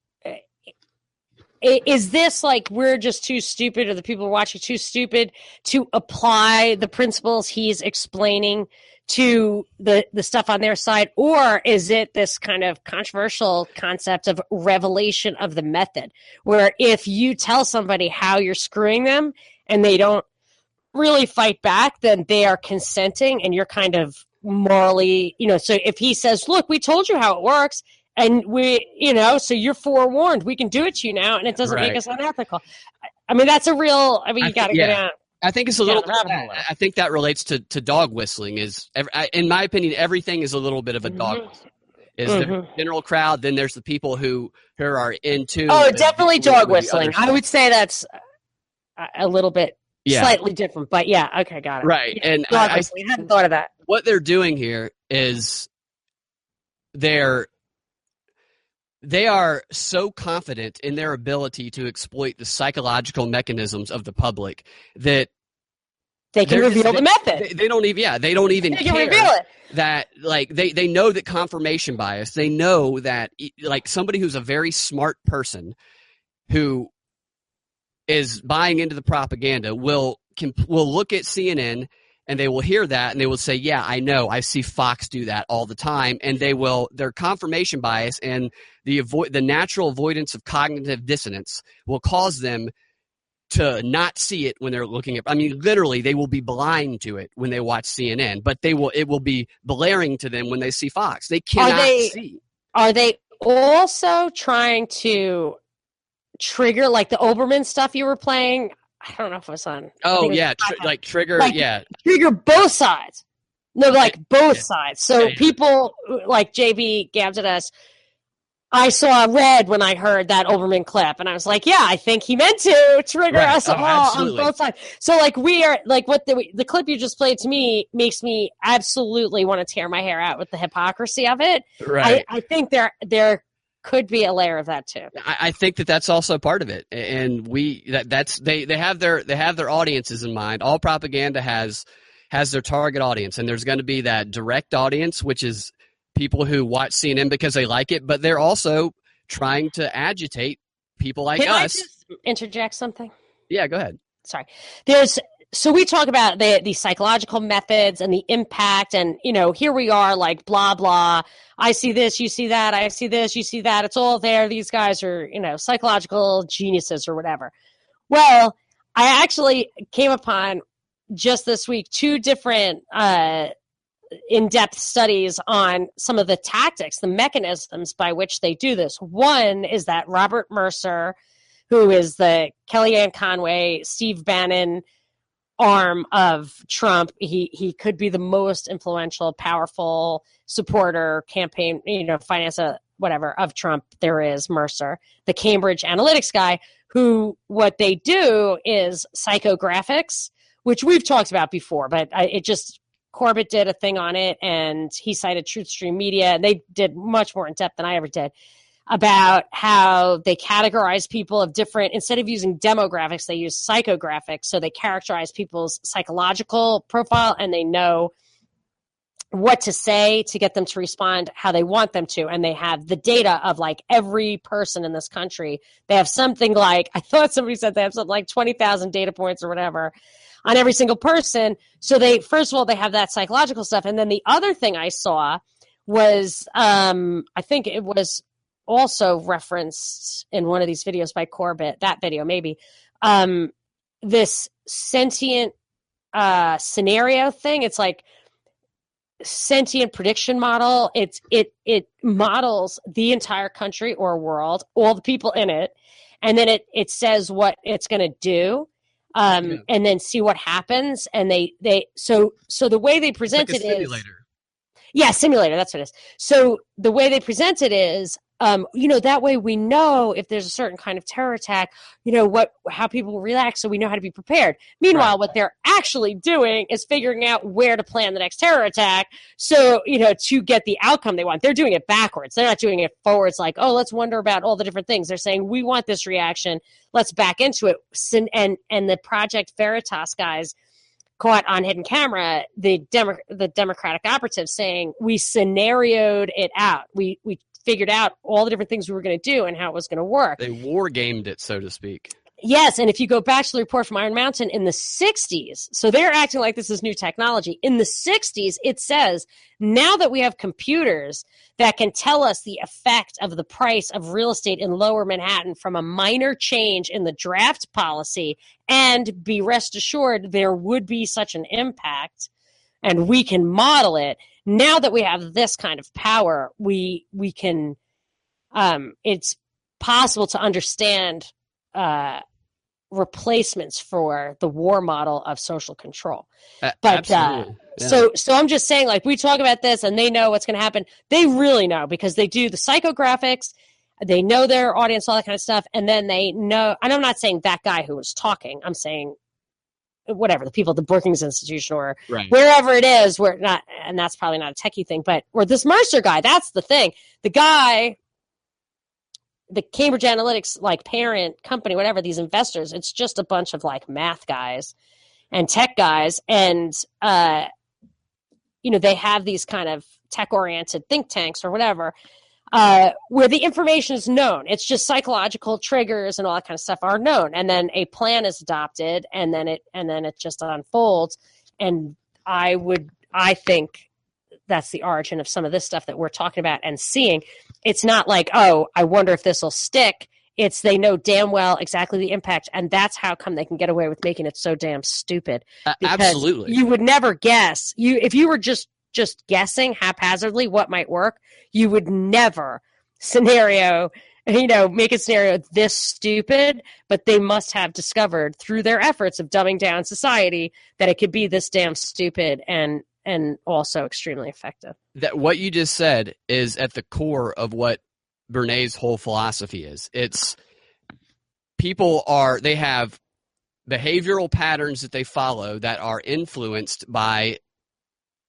Is this like we're just too stupid, or the people watching too stupid to apply the principles he's explaining to the stuff on their side? Or is it this kind of controversial concept of revelation of the method, where if you tell somebody how you're screwing them and they don't really fight back, then they are consenting and you're kind of morally, so if he says, "Look, we told you how it works, and so you're forewarned. We can do it to you now, and it doesn't make us unethical." I mean, that's a real. I mean, you got to go down. I think it's a little. I think that relates to dog whistling. In my opinion, everything is a little bit of a dog. is the general crowd. Then there's the people who are into. Definitely dog whistling. I would say that's a little bit slightly different, but okay, got it. Right, yeah, and I hadn't thought of that. What they're doing here is they are so confident in their ability to exploit the psychological mechanisms of the public that they can reveal the method. They don't even care reveal it. That they know that confirmation bias. They know that somebody who's a very smart person who is buying into the propaganda will look at CNN and they will hear that and they will say, yeah, I know, I see Fox do that all the time, and their confirmation bias and the natural avoidance of cognitive dissonance will cause them to not see it when they're looking at. I mean, literally, they will be blind to it when they watch CNN, but it will be blaring to them when they see Fox. They cannot see. Are they also trying to trigger the Olbermann stuff you were playing? I don't know if it was on. Oh yeah, trigger. Trigger both sides. No, both sides. So people like JB gabbed at us. I saw red when I heard that Olbermann clip, and I was like, "Yeah, I think he meant to trigger us all on both sides." So, we are what the clip you just played to me makes me absolutely want to tear my hair out with the hypocrisy of it. Right. I think there could be a layer of that too. I think that's also part of it, and they have their audiences in mind. All propaganda has their target audience, and there's going to be that direct audience, which is people who watch CNN because they like it, but they're also trying to agitate people like us. Can I just interject something? Yeah, go ahead. Sorry. So we talk about the psychological methods and the impact, and here we are blah blah. I see this, you see that. I see this, you see that. It's all there. These guys are psychological geniuses or whatever. Well, I actually came upon just this week 2 different in-depth studies on some of the tactics, the mechanisms by which they do this. One is that Robert Mercer, who is the Kellyanne Conway, Steve Bannon arm of Trump, he could be the most influential, powerful supporter, campaign, finance, whatever, of Trump there is, Mercer, the Cambridge Analytics guy, who what they do is psychographics, which we've talked about before, but Corbett did a thing on it, and he cited TruthStream Media, and they did much more in depth than I ever did about how they categorize people of different, instead of using demographics, they use psychographics. So they characterize people's psychological profile, and they know what to say to get them to respond how they want them to. And they have the data of every person in this country. They have something I thought somebody said they have something like 20,000 data points or whatever on every single person. So first of all, they have that psychological stuff. And then the other thing I saw was, I think it was also referenced in one of these videos by Corbett, that video maybe, this sentient scenario thing. It's sentient prediction model. It models the entire country or world, all the people in it, and then it says what it's going to do. And then see what happens. And so the way they present it is simulator. Yeah, simulator. That's what it is. So the way they present it is, that way we know if there's a certain kind of terror attack, how people will react, so we know how to be prepared. Meanwhile, what they're actually doing is figuring out where to plan the next terror attack. So, to get the outcome they want. They're doing it backwards. They're not doing it forwards let's wonder about all the different things. They're saying, we want this reaction. Let's back into it. And the Project Veritas guys caught on hidden camera the Democratic operatives saying, we scenarioed it out. We figured out all the different things we were going to do and how it was going to work. They war gamed it, so to speak. Yes, and if you go back to the report from Iron Mountain in the 60s, so they're acting like this is new technology. In the 60s, it says, now that we have computers that can tell us the effect of the price of real estate in Lower Manhattan from a minor change in the draft policy, and be rest assured there would be such an impact, and we can model it. Now that we have this kind of power, we can, it's possible to understand replacements for the war model of social control. But Absolutely. So I'm just saying, like, we talk about this and they know what's going to happen. They really know because they do the psychographics. They know their audience, all that kind of stuff. And then they know, and I'm not saying that guy who was talking, I'm saying whatever, the people at the Brookings Institution or wherever it is, where not, and that's probably not a techie thing, but, or this Mercer guy, that's the thing. The guy, the Cambridge Analytics, like parent company, whatever, these investors, it's just a bunch of like math guys and tech guys. And, they have these kind of tech-oriented think tanks or whatever, where the information is known. It's just psychological triggers and all that kind of stuff are known. And then a plan is adopted and then it just unfolds. And I think that's the origin of some of this stuff that we're talking about and seeing. It's not like, oh, I wonder if this will stick. It's they know damn well exactly the impact, and that's how come they can get away with making it so damn stupid. Absolutely. You would never guess. If you were just guessing haphazardly what might work, you would never make a scenario this stupid, but they must have discovered through their efforts of dumbing down society that it could be this damn stupid and also extremely effective. That what you just said is at the core of what Bernays' whole philosophy is. It's they have behavioral patterns that they follow that are influenced by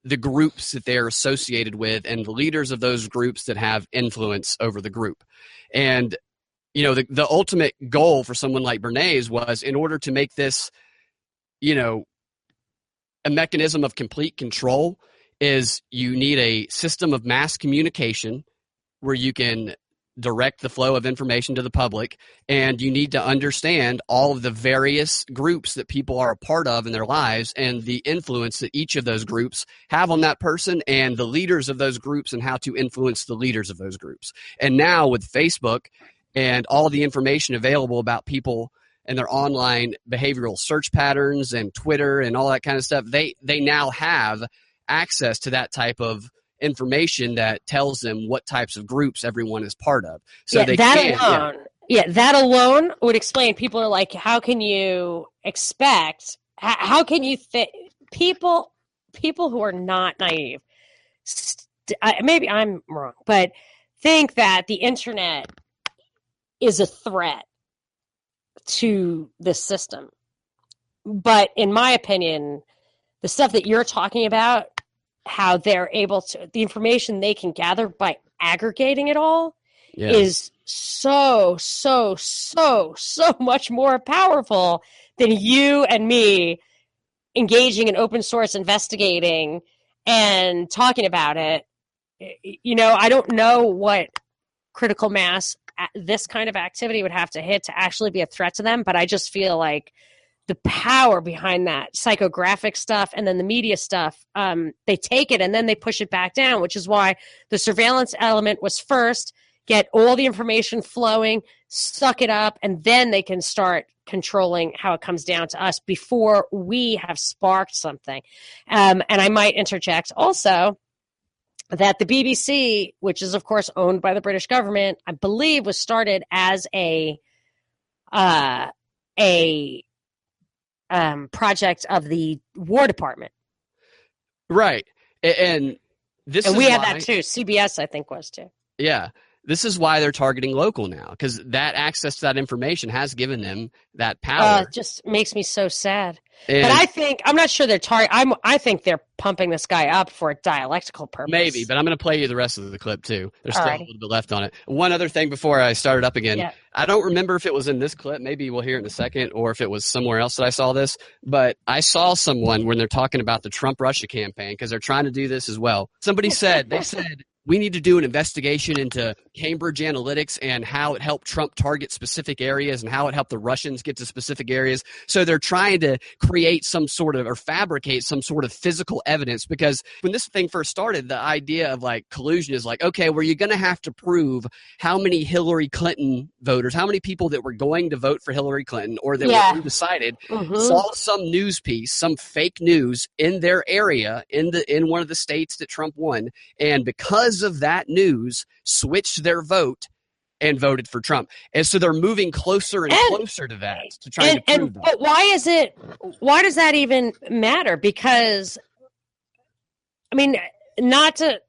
the groups that they're associated with and the leaders of those groups that have influence over the group. And, the ultimate goal for someone like Bernays was, in order to make this, a mechanism of complete control, is you need a system of mass communication where you can direct the flow of information to the public, and you need to understand all of the various groups that people are a part of in their lives and the influence that each of those groups have on that person and the leaders of those groups and how to influence the leaders of those groups. And now with Facebook and all the information available about people and their online behavioral search patterns and Twitter and all that kind of stuff, they now have access to that type of information that tells them what types of groups everyone is part of. So that alone would explain. People are like, how can you expect? How can you think people who are not naive? Maybe I'm wrong, but think that the internet is a threat to this system. But in my opinion, the stuff that you're talking about, how they're able to, the information they can gather by aggregating it all is so much more powerful than you and me engaging in open source investigating and talking about it. I don't know what critical mass this kind of activity would have to hit to actually be a threat to them, but I just feel like the power behind that psychographic stuff and then the media stuff, they take it and then they push it back down, which is why the surveillance element was first, get all the information flowing, suck it up, and then they can start controlling how it comes down to us before we have sparked something. And I might interject also that the BBC, which is of course owned by the British government, I believe was started as a project of the War Department. Right. And we had that too. CBS, I think, was too. Yeah. This is why they're targeting local now, because that access to that information has given them that power. It just makes me so sad. But I'm not sure they're I think they're pumping this guy up for a dialectical purpose. Maybe, but I'm going to play you the rest of the clip too. There's still a little bit left on it. One other thing before I start it up again. Yeah. I don't remember if it was in this clip. Maybe we'll hear it in a second, or if it was somewhere else that I saw this. But I saw someone when they're talking about the Trump-Russia campaign, because they're trying to do this as well. They said, we need to do an investigation into Cambridge Analytics and how it helped Trump target specific areas and how it helped the Russians get to specific areas. So they're trying to create some sort of, or fabricate some sort of physical evidence, because when this thing first started, the idea of like collusion is like, okay, well, you're going to have to prove how many Hillary Clinton voters, how many people that were going to vote for Hillary Clinton or that were undecided, saw some news piece, some fake news in their area in one of the states that Trump won. And because of that news, switched their vote and voted for Trump. And so they're moving closer and closer to that, to trying to prove that. But why does that even matter? Because, I mean, not to,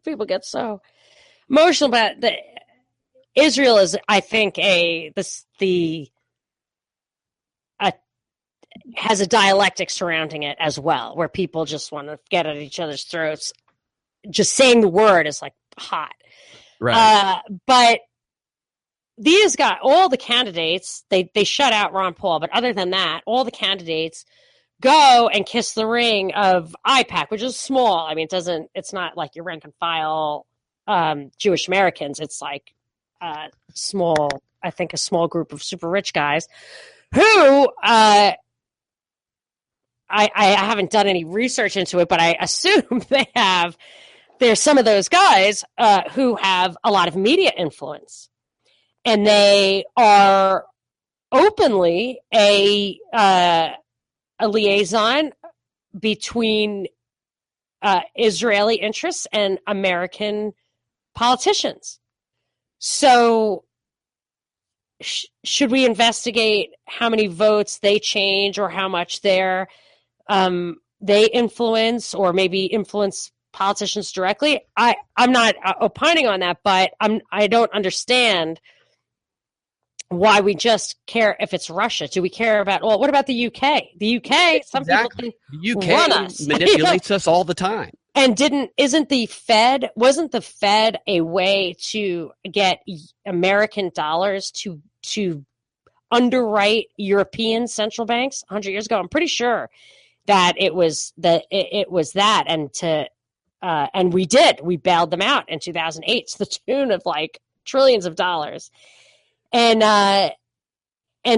people get so emotional about Israel is, I think, has a dialectic surrounding it as well, where people just want to get at each other's throats. Just saying the word is like hot. Right. But these guys, all the candidates, they shut out Ron Paul, but other than that, all the candidates go and kiss the ring of IPAC, which is small. I mean, it's not like your rank and file Jewish Americans. It's like a small group of super rich guys who I haven't done any research into it, but I assume there's some of those guys who have a lot of media influence, and they are openly a liaison between Israeli interests and American politicians. So should we investigate how many votes they change or how much they influence, or maybe influence politicians directly? I'm not opining on that, but I don't understand why we just care if it's Russia. Do we care about, well, what about the UK? The UK, some people think the UK manipulates us all the time. And wasn't the Fed a way to get American dollars to underwrite European central banks 100 years ago? I'm pretty sure that it was that, and we bailed them out in 2008 to the tune of like trillions of dollars. And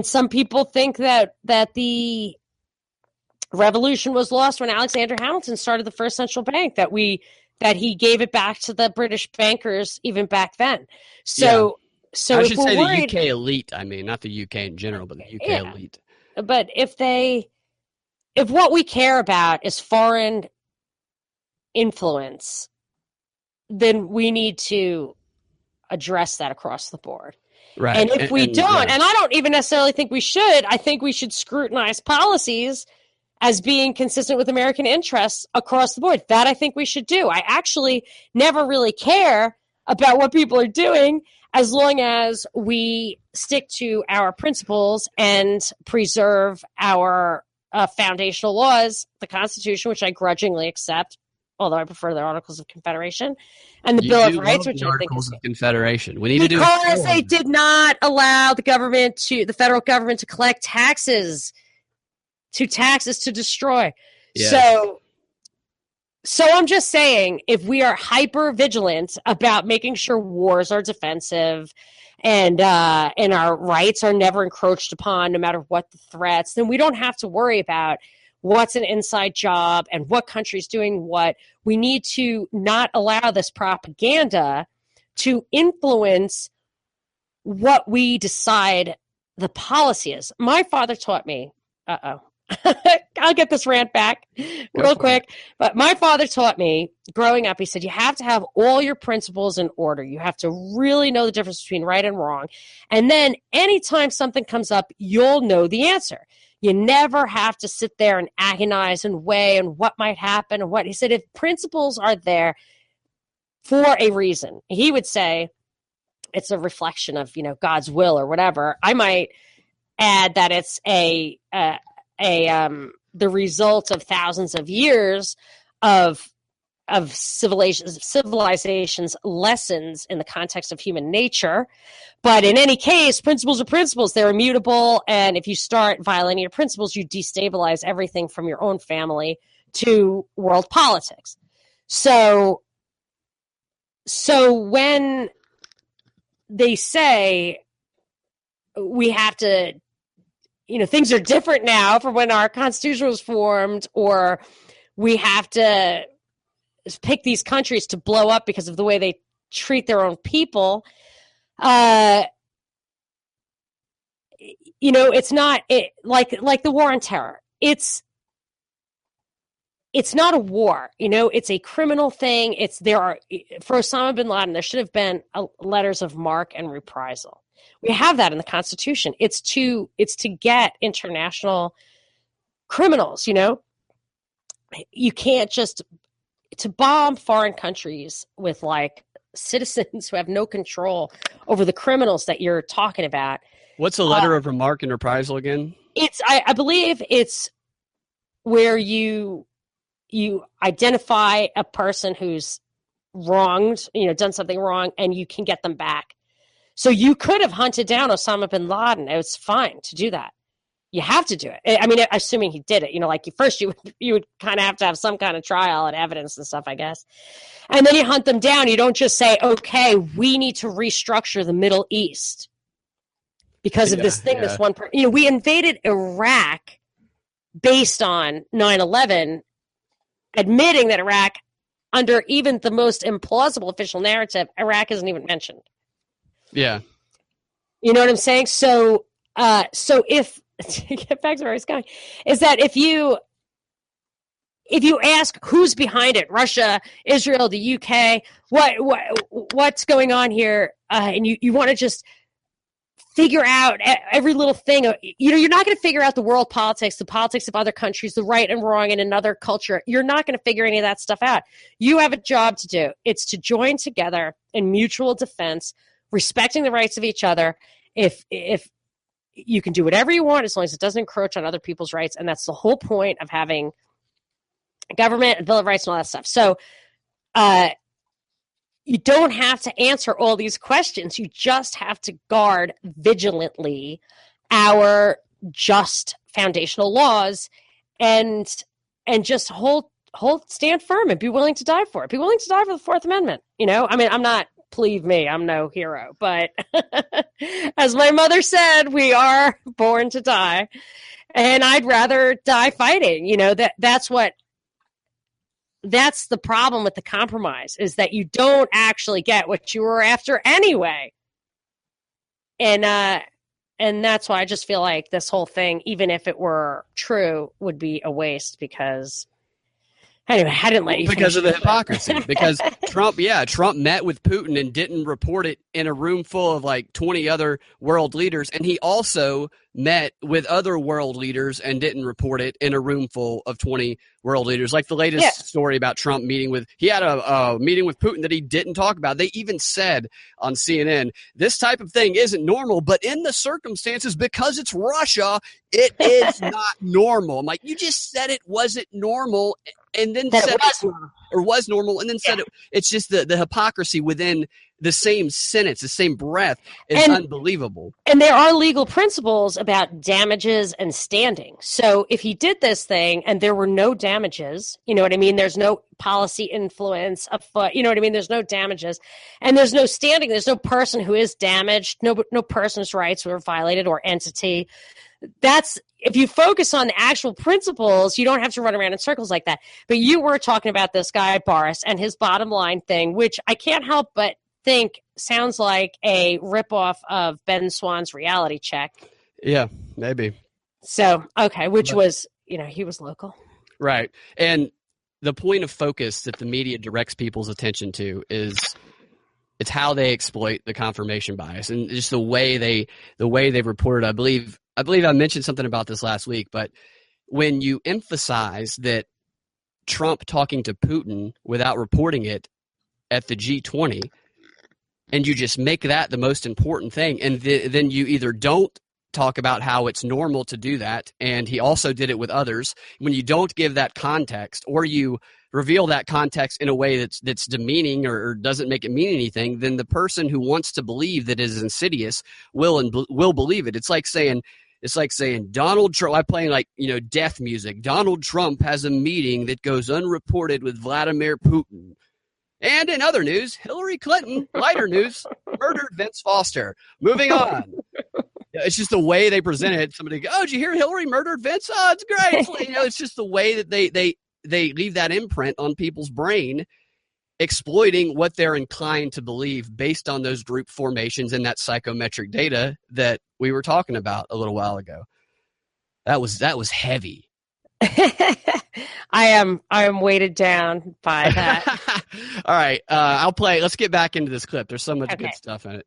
some people think that the revolution was lost when Alexander Hamilton started the first central bank, that he gave it back to the British bankers even back then. So I should say the UK elite. I mean, not the UK in general, but the UK elite. But if what we care about is foreign influence, then we need to address that across the board. Right. And if we don't, and I don't even necessarily think we should, I think we should scrutinize policies as being consistent with American interests across the board. That I think we should do. I actually never really care about what people are doing as long as we stick to our principles and preserve our foundational laws, the Constitution, which I grudgingly accept, although I prefer the Articles of Confederation, and the Bill of Rights, which I think is Confederation. We need to do because they did not allow the federal government to collect taxes to destroy. Yes. So I'm just saying, if we are hyper vigilant about making sure wars are defensive and our rights are never encroached upon, no matter what the threats, then we don't have to worry about what's an inside job and what country's doing what. We need to not allow this propaganda to influence what we decide the policy is. My father taught me, I'll get this rant back real quick. But my father taught me growing up, he said, you have to have all your principles in order. You have to really know the difference between right and wrong. And then anytime something comes up, you'll know the answer. You never have to sit there and agonize and weigh and what might happen and what. He said, if principles are there for a reason, he would say it's a reflection of, God's will or whatever. I might add that it's the result of thousands of years of civilization's lessons in the context of human nature. But in any case, principles are principles. They're immutable. And if you start violating your principles, you destabilize everything from your own family to world politics. So when they say we have to, things are different now from when our Constitution was formed, or we have to pick these countries to blow up because of the way they treat their own people. It's not like the war on terror. It's it's not a war, it's a criminal thing. For Osama bin Laden, there should have been letters of marque and reprisal. We have that in the Constitution. It's to get international criminals, you can't just to bomb foreign countries with like citizens who have no control over the criminals that you're talking about. What's a letter of remarque and reprisal again? I believe it's where you identify a person who's wronged, done something wrong, and you can get them back. So you could have hunted down Osama bin Laden. It was fine to do that. You have to do it. I mean, assuming he did it, like first you would kind of have to have some kind of trial and evidence and stuff, I guess. And then you hunt them down. You don't just say, okay, we need to restructure the Middle East because of this thing, this one person. We invaded Iraq based on 9/11, admitting that Iraq, under even the most implausible official narrative, Iraq isn't even mentioned. Yeah. You know what I'm saying? So if, to get back to where I was going, is that if you ask who's behind it, Russia, Israel, the UK, what's going on here, and you want to just figure out every little thing, you're not going to figure out the world politics, the politics of other countries, the right and wrong in another culture. You're not going to figure any of that stuff out. You have a job to do. It's to join together in mutual defense, respecting the rights of each other. If you can do whatever you want as long as it doesn't encroach on other people's rights, and that's the whole point of having a government, a Bill of Rights, and all that stuff. So you don't have to answer all these questions. You just have to guard vigilantly our just foundational laws and just stand firm and be willing to die for it. Be willing to die for the Fourth Amendment. I mean, believe me, I'm no hero, but as my mother said, we are born to die, and I'd rather die fighting. That's the problem with the compromise, is that you don't actually get what you were after anyway. And that's why I just feel like this whole thing, even if it were true, would be a waste because anyway, I didn't let you because of the hypocrisy. Because Trump met with Putin and didn't report it in a room full of like 20 other world leaders. And he also met with other world leaders and didn't report it in a room full of 20 world leaders. Like the latest story about Trump he had a meeting with Putin that he didn't talk about. They even said on CNN, this type of thing isn't normal, but in the circumstances, because it's Russia, it is not normal. I'm like, you just said it wasn't normal. And then said it was normal, and then said it's just the hypocrisy within the same sentence, the same breath is unbelievable. And there are legal principles about damages and standing. So if he did this thing and there were no damages, you know what I mean? There's no policy influence afoot, you know what I mean? There's no damages, and there's no standing. There's no person who is damaged. No person's rights were violated or entity. If you focus on the actual principles, you don't have to run around in circles like that. But you were talking about this guy, Boris, and his bottom line thing, which I can't help but think sounds like a ripoff of Ben Swann's Reality Check. Yeah, maybe. So, okay, which was, he was local. Right. And the point of focus that the media directs people's attention to is it's how they exploit the confirmation bias and just the way they've reported. I believe I mentioned something about this last week, but when you emphasize that Trump talking to Putin without reporting it at the G20, and you just make that the most important thing, and then you either don't talk about how it's normal to do that, and he also did it with others, when you don't give that context, or you reveal that context in a way that's demeaning or doesn't make it mean anything, then the person who wants to believe that it is insidious will believe it. It's like saying Donald Trump, I'm playing death music. Donald Trump has a meeting that goes unreported with Vladimir Putin. And in other news, Hillary Clinton, lighter news, murdered Vince Foster. Moving on. It's just the way they present it. Somebody goes, did you hear Hillary murdered Vince? Oh, it's great. It's just the way that they leave that imprint on people's brain, exploiting what they're inclined to believe based on those group formations and that psychometric data that we were talking about a little while ago. That was heavy. I am weighted down by that. All right, I'll play. Let's get back into this clip. There's so much good stuff in it.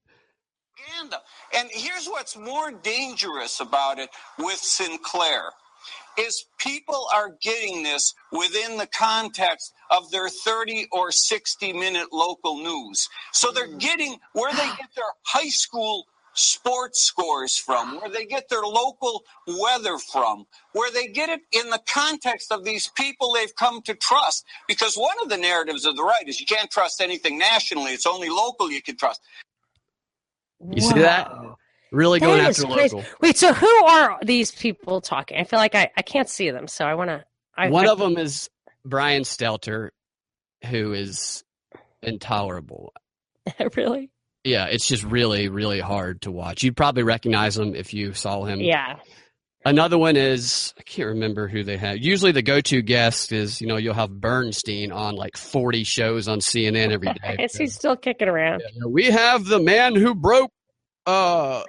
And here's what's more dangerous about it with Sinclair is people are getting this within the context of their 30 or 60-minute local news. So they're getting where they get their high school sports scores from, where they get their local weather from, where they get it in the context of these people they've come to trust. Because one of the narratives of the right is you can't trust anything nationally. It's only local you can trust. You see that? Really going after local. Wait, so who are these people talking? I feel like I can't see them, so I want to. One of them is Brian Stelter, who is intolerable. Really? Yeah, it's just really, really hard to watch. You'd probably recognize him if you saw him. Yeah. Another one is, I can't remember who they have. Usually the go-to guest is, you'll have Bernstein on like 40 shows on CNN every day. Is he still kicking around? Yeah, we have the man who broke whatever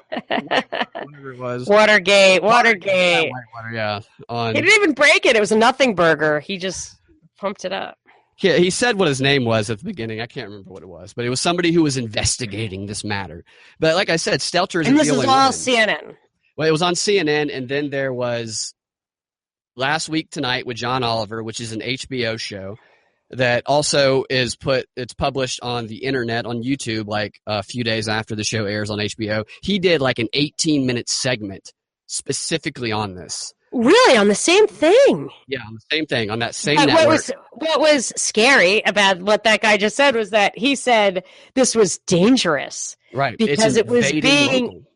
it was. Watergate. Yeah. He didn't even break it. It was a nothing burger. He just pumped it up. Yeah, he said what his name was at the beginning. I can't remember what it was, but it was somebody who was investigating this matter. But like I said, Stelter is. And this is all CNN. Well, it was on CNN, and then there was Last Week Tonight with John Oliver, which is an HBO show that also it's published on the internet on YouTube like a few days after the show airs on HBO. He did like an 18-minute segment specifically on this. Really? On the same thing? Yeah, on the same thing, on that same network. What was scary about what that guy just said was that he said this was dangerous. Right. Because it was being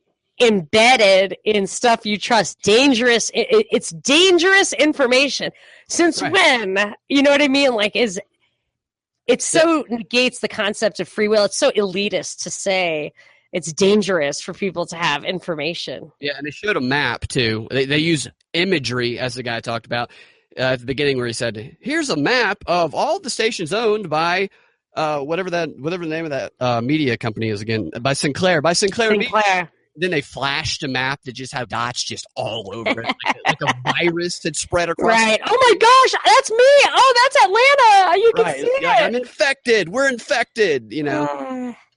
embedded in stuff you trust. Dangerous. It's dangerous information. Since when? You know what I mean? Like, it so negates the concept of free will. It's so elitist to say it's dangerous for people to have information. Yeah, and they showed a map, too. They use imagery, as the guy talked about at the beginning, where he said, here's a map of all the stations owned by whatever the name of that media company is again, by Sinclair. Sinclair. Then they flashed a map that just had dots just all over it, like a virus had spread across. Right. Oh my gosh, that's me. Oh, that's Atlanta. You can see it. I'm infected. We're infected.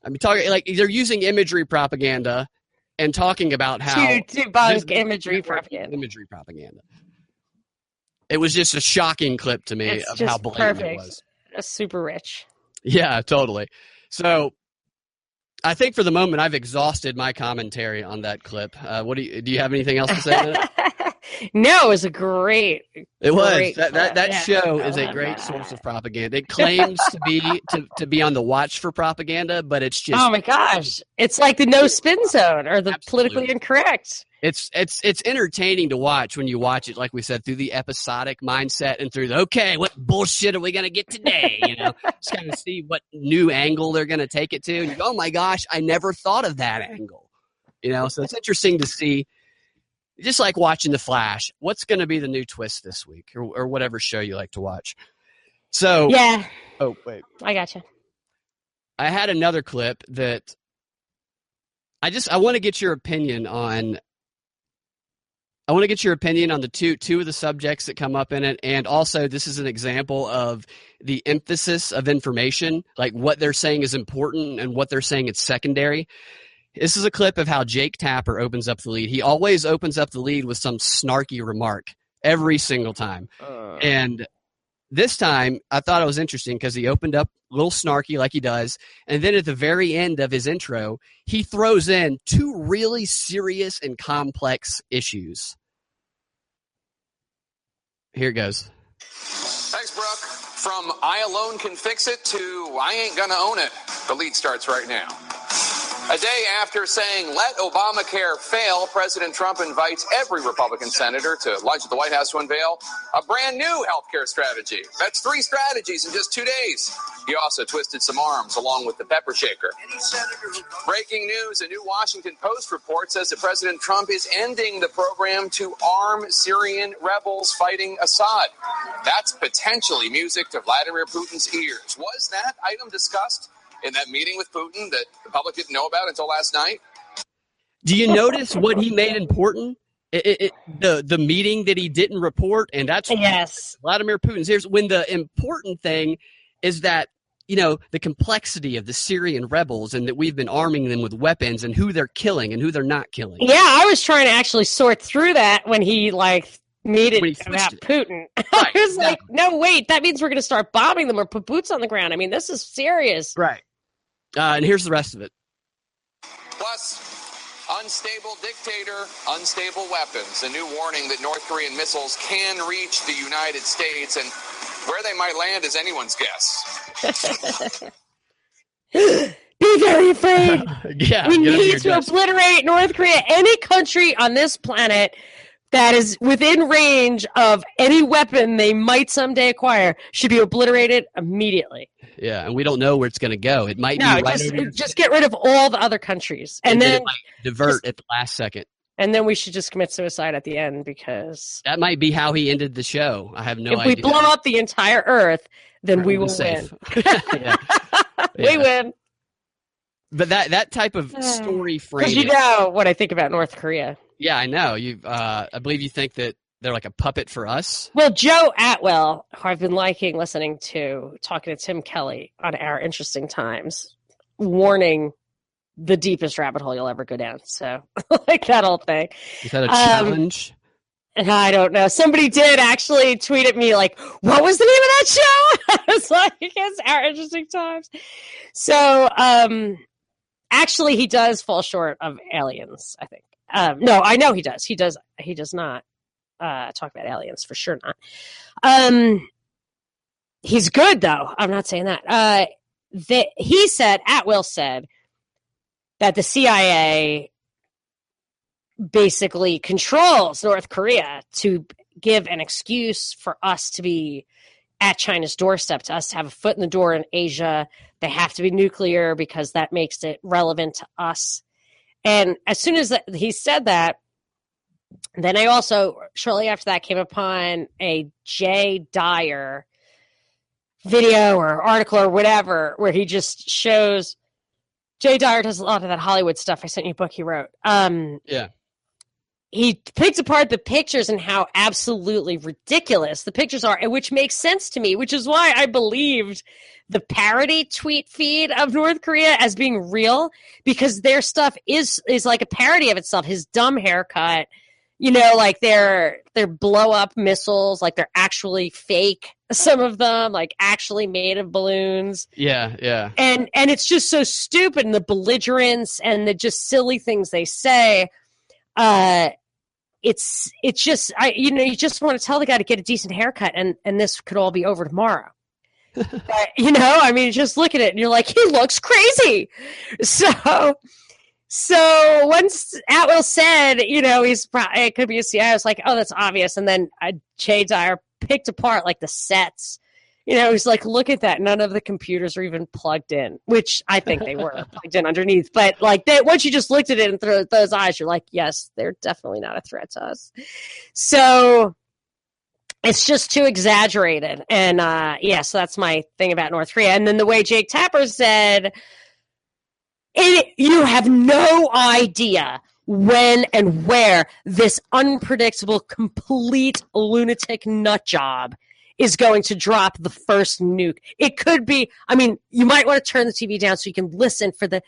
I'm talking like they're using imagery propaganda and talking about how to debunk imagery propaganda. It was just a shocking clip to me of how blatant it was. It's super rich. Yeah, totally. So I think for the moment I've exhausted my commentary on that clip. Do you have anything else to say on it? No, it was a great. It was that show is a great source of propaganda. It claims to be on the watch for propaganda, but it's just, oh my gosh, it's like the no spin zone or the politically incorrect. It's entertaining to watch when you watch it, like we said, through the episodic mindset and through what bullshit are we going to get today? Just kind of see what new angle they're going to take it to. And you go, oh my gosh, I never thought of that angle. So it's interesting to see, just like watching The Flash, what's going to be the new twist this week or whatever show you like to watch. So, yeah. Oh, wait. I gotcha. I had another clip that I want to get your opinion on. I want to get your opinion on the two of the subjects that come up in it. And also, this is an example of the emphasis of information, like what they're saying is important and what they're saying is secondary. This is a clip of how Jake Tapper opens up the lead. He always opens up the lead with some snarky remark every single time. And this time, I thought it was interesting because he opened up a little snarky like he does. And then at the very end of his intro, he throws in two really serious and complex issues. Here it goes. Thanks, Brooke. From I alone can fix it to I ain't gonna own it. The lead starts right now. A day after saying, let Obamacare fail, President Trump invites every Republican senator to lunch at the White House to unveil a brand new healthcare strategy. That's 3 strategies in just 2 days. He also twisted some arms along with the pepper shaker. Breaking news, a new Washington Post report says that President Trump is ending the program to arm Syrian rebels fighting Assad. That's potentially music to Vladimir Putin's ears. Was that item discussed in that meeting with Putin that the public didn't know about until last night? Do you notice what he made important? the meeting that he didn't report, and that's Vladimir Putin's ears. When the important thing is that, the complexity of the Syrian rebels and that we've been arming them with weapons and who they're killing and who they're not killing. Yeah, I was trying to actually sort through that when he made it about Putin. Right, I was like, no, wait, that means we're going to start bombing them or put boots on the ground. I mean, this is serious. Right. And here's the rest of it. Plus, unstable dictator, unstable weapons. A new warning that North Korean missiles can reach the United States, and where they might land is anyone's guess. Be very afraid. We need to obliterate North Korea. Any country on this planet that is within range of any weapon they might someday acquire should be obliterated immediately. Yeah, and we don't know where it's going to go. It might be just get rid of all the other countries, and then it might divert at the last second. And then we should just commit suicide at the end, because that might be how he ended the show. I have no idea. If we blow up the entire Earth, then we will win. We win. But that type of story frame. Because you know what I think about North Korea. Yeah, I know. I believe you think that they're like a puppet for us. Well, Joe Atwell, who I've been listening to, talking to Tim Kelly on Our Interesting Times, warning the deepest rabbit hole you'll ever go down. So, like that whole thing. Is that a challenge? I don't know. Somebody did actually tweet at me like, what was the name of that show? I was like, it's Our Interesting Times. So, actually, he does fall short of aliens, I think. No, I know he does. He does not talk about aliens, for sure not. He's good, though. I'm not saying that. Atwell said that the CIA basically controls North Korea to give an excuse for us to be at China's doorstep, to us to have a foot in the door in Asia. They have to be nuclear because that makes it relevant to us. And as soon as he said that, then I also, shortly after that, came upon a Jay Dyer video or article or whatever, where he just shows, Jay Dyer does a lot of that Hollywood stuff. I sent you a book he wrote. Yeah. He picks apart the pictures and how absolutely ridiculous the pictures are, which makes sense to me, which is why I believed the parody tweet feed of North Korea as being real, because their stuff is like a parody of itself. His dumb haircut, like their blow up missiles, like they're actually fake. Some of them, like actually made of balloons. Yeah, yeah. And it's just so stupid, and the belligerence and the just silly things they say. It's just, you just want to tell the guy to get a decent haircut, and this could all be over tomorrow. But, just look at it and you're like, he looks crazy. So once Atwell said, it could be a CIA, I was like, oh, that's obvious. And then Jay Dyer picked apart like the sets. He's like, look at that. None of the computers are even plugged in, which I think they were plugged in underneath. But once you just looked at it and through those eyes, you're like, yes, they're definitely not a threat to us. So it's just too exaggerated. And so that's my thing about North Korea. And then the way Jake Tapper said, you have no idea when and where this unpredictable, complete lunatic nut job is going to drop the first nuke. It could be, you might want to turn the TV down so you can listen for the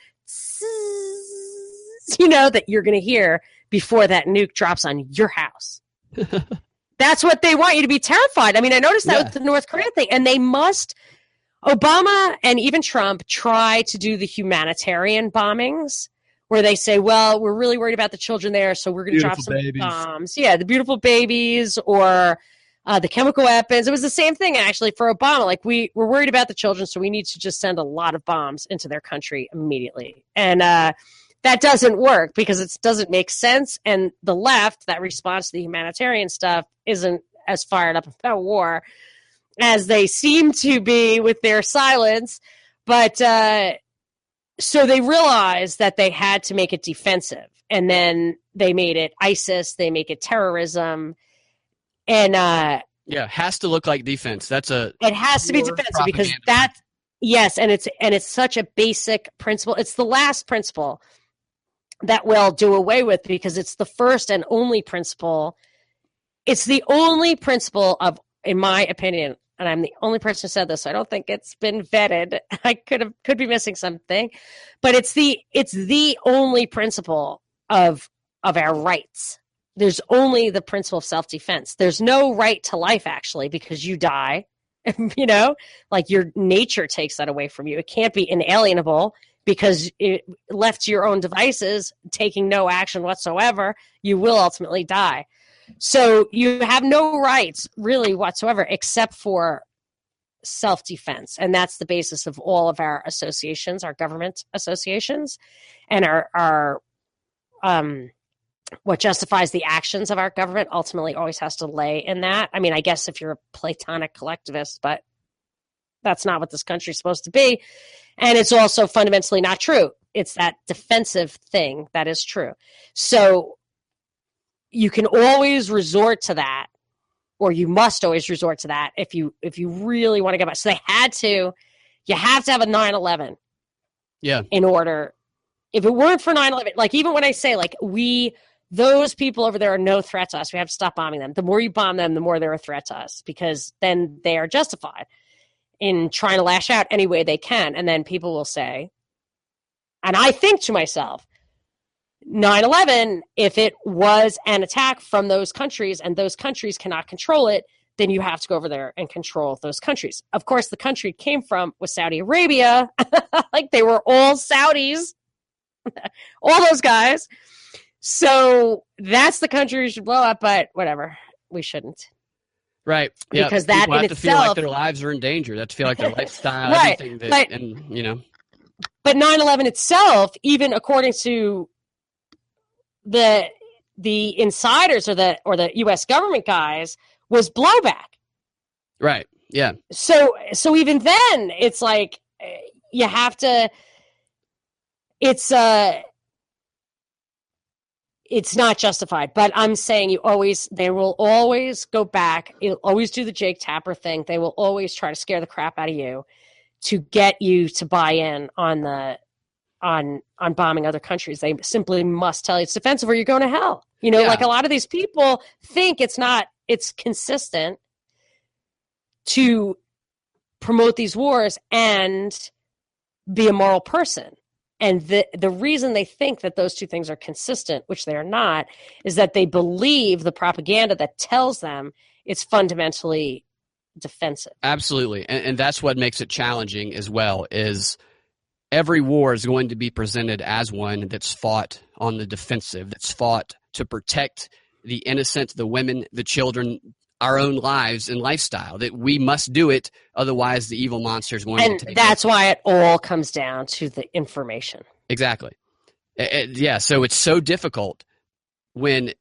that you're going to hear before that nuke drops on your house. That's what they want you to be terrified. I noticed that with the North Korea thing, and they must, Obama and even Trump try to do the humanitarian bombings where they say, well, we're really worried about the children there, so we're going to drop some bombs. Yeah, the beautiful babies, or the chemical weapons. It was the same thing, actually, for Obama. Like, we're worried about the children, so we need to just send a lot of bombs into their country immediately. And that doesn't work because it doesn't make sense. And the left that responds to the humanitarian stuff isn't as fired up about war as they seem to be with their silence. But so they realized that they had to make it defensive. And then they made it ISIS. They make it terrorism. And has to look like defense. It has to be defensive because and it's such a basic principle. It's the last principle that we'll do away with, because it's the first and only principle. It's the only principle of, in my opinion, and I'm the only person who said this, so I don't think it's been vetted. I could be missing something, but it's the only principle of our rights. There's only the principle of self-defense. There's no right to life, actually, because you die. You know, like your nature takes that away from you. It can't be inalienable, because it, left to your own devices, taking no action whatsoever, you will ultimately die. So you have no rights really whatsoever, except for self-defense. And that's the basis of all of our associations, our government associations, and our what justifies the actions of our government ultimately always has to lay in that. I mean, I guess if you're a Platonic collectivist, but that's not what this country's supposed to be. And it's also fundamentally not true. It's that defensive thing that is true. So you can always resort to that, or you must always resort to that if you really want to get back. So you have to have a 9/11. Yeah. In order, if it weren't for 9/11, like even when I say like those people over there are no threat to us, we have to stop bombing them. The more you bomb them, the more they're a threat to us, because then they are justified in trying to lash out any way they can. And then people will say, and I think to myself, 9/11, if it was an attack from those countries and those countries cannot control it, then you have to go over there and control those countries. Of course, the country it came from was Saudi Arabia. Like they were all Saudis, all those guys. So that's the country we should blow up, but whatever, we shouldn't. Right. Yeah. Because that people in have to itself, feel like their lives are in danger. They have to feel like their lifestyle, right. everything that, and you know. But 9/11 itself, even according to the insiders or the U.S. government guys, was blowback. Right. Yeah. So even then, it's like you have to. It's not justified, but I'm saying they will always go back. You'll always do the Jake Tapper thing. They will always try to scare the crap out of you to get you to buy in on bombing other countries. They simply must tell you it's defensive or you're going to hell. You know, like a lot of these people think it's consistent to promote these wars and be a moral person. And the reason they think that those two things are consistent, which they are not, is that they believe the propaganda that tells them it's fundamentally defensive. Absolutely. And that's what makes it challenging as well, is every war is going to be presented as one that's fought on the defensive, that's fought to protect the innocent, the women, the children, our own lives and lifestyle, that we must do it. Otherwise, the evil monster is going to take us. And that's why it all comes down to the information. Exactly. Yeah. So it's so difficult to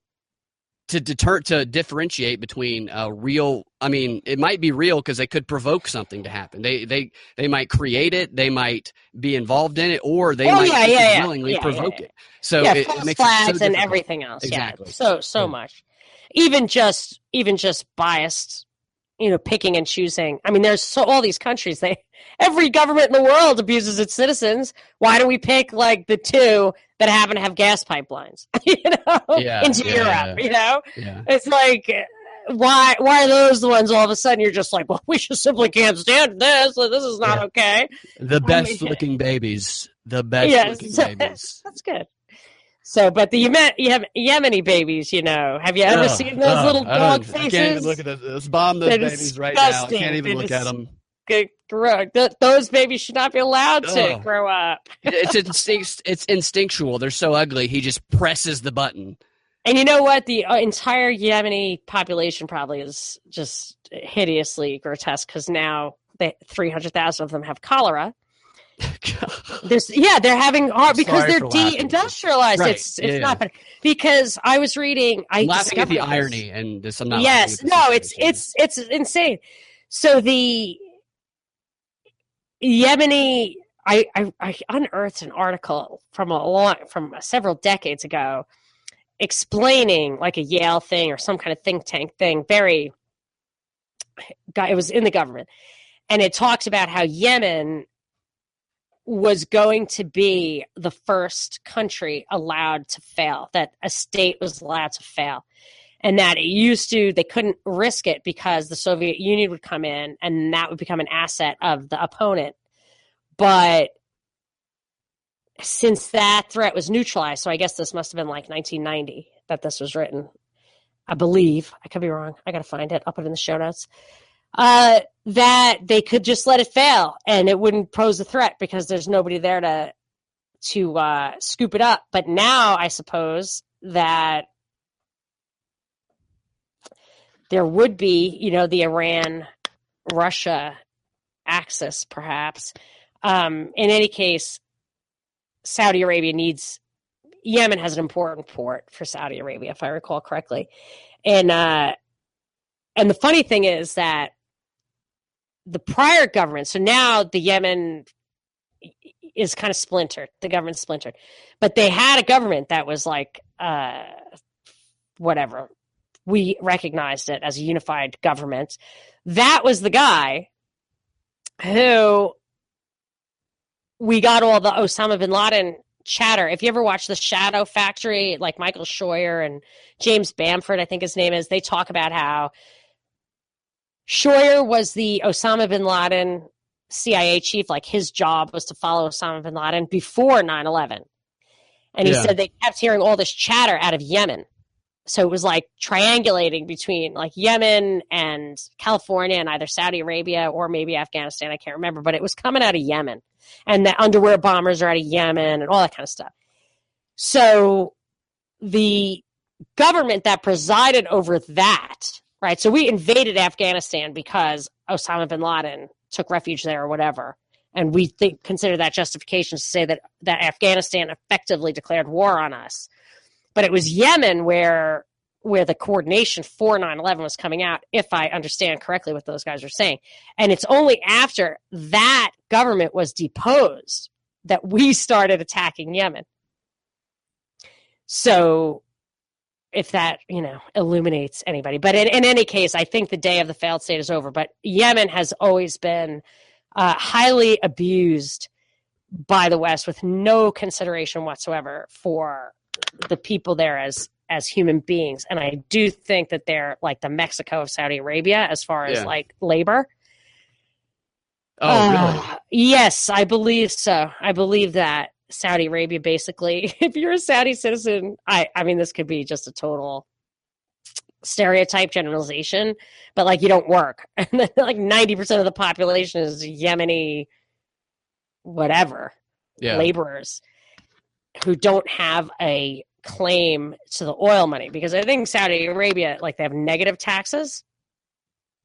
differentiate between real. I mean, it might be real because they could provoke something to happen. They might create it. They might be involved in it, or they might willingly provoke it. So it makes flags it so and difficult. everything else. Exactly. Yeah. So much. Even just biased, picking and choosing. I mean, there's all these countries. Every government in the world abuses its citizens. Why do we pick like the two that happen to have gas pipelines? Into Europe. It's like, why are those the ones all of a sudden you're just like, well, we just simply can't stand this. This is not okay. The best looking babies. The best looking babies. That's good. So, but the Yemeni babies, have you ever seen those little dog faces? I can't even look at those. Let's bomb those babies right now. I can't even look at them. Those babies should not be allowed to grow up. It's instinctual. They're so ugly. He just presses the button. And you know what? The entire Yemeni population probably is just hideously grotesque, because now 300,000 of them have cholera. They're having hard because they're deindustrialized. Right. It's not funny. Because I was reading. I'm laughing at the irony, and this I'm not. Yes, no, it's insane. So the Yemeni, I unearthed an article from several decades ago, explaining like a Yale thing or some kind of think tank thing. It was in the government, and it talks about how Yemen was going to be the first country allowed to fail, that a state was allowed to fail. And that they couldn't risk it because the Soviet Union would come in and that would become an asset of the opponent. But since that threat was neutralized, so I guess this must have been like 1990 that this was written, I believe. I could be wrong. I got to find it. I'll put it in the show notes. That they could just let it fail and it wouldn't pose a threat because there's nobody there to scoop it up. But now I suppose that there would be, the Iran-Russia axis, perhaps. In any case, Saudi Arabia Yemen has an important port for Saudi Arabia, if I recall correctly. And the funny thing is that the prior government, so now the Yemen is kind of splintered. The government's splintered. But they had a government that was like, whatever. We recognized it as a unified government. That was the guy who we got all the Osama bin Laden chatter. If you ever watch The Shadow Factory, like Michael Scheuer and James Bamford, I think his name is, they talk about how Scheuer was the Osama bin Laden CIA chief. Like his job was to follow Osama bin Laden before 9/11. And he said they kept hearing all this chatter out of Yemen. So it was like triangulating between like Yemen and California and either Saudi Arabia or maybe Afghanistan. I can't remember, but it was coming out of Yemen, and the underwear bombers are out of Yemen and all that kind of stuff. So the government that presided over that, right? So we invaded Afghanistan because Osama bin Laden took refuge there or whatever. And we consider that justification to say that Afghanistan effectively declared war on us. But it was Yemen where the coordination for 9/11 was coming out, if I understand correctly what those guys are saying. And it's only after that government was deposed that we started attacking Yemen. So if that, illuminates anybody. But in any case, I think the day of the failed state is over. But Yemen has always been highly abused by the West with no consideration whatsoever for the people there as human beings. And I do think that they're like the Mexico of Saudi Arabia as far as like labor. Oh, really? Yes, I believe so. I believe that Saudi Arabia, basically, if you're a Saudi citizen, I mean, this could be just a total stereotype generalization, but like you don't work. And then like 90% of the population is Yemeni, whatever, laborers who don't have a claim to the oil money, because I think Saudi Arabia, like they have negative taxes,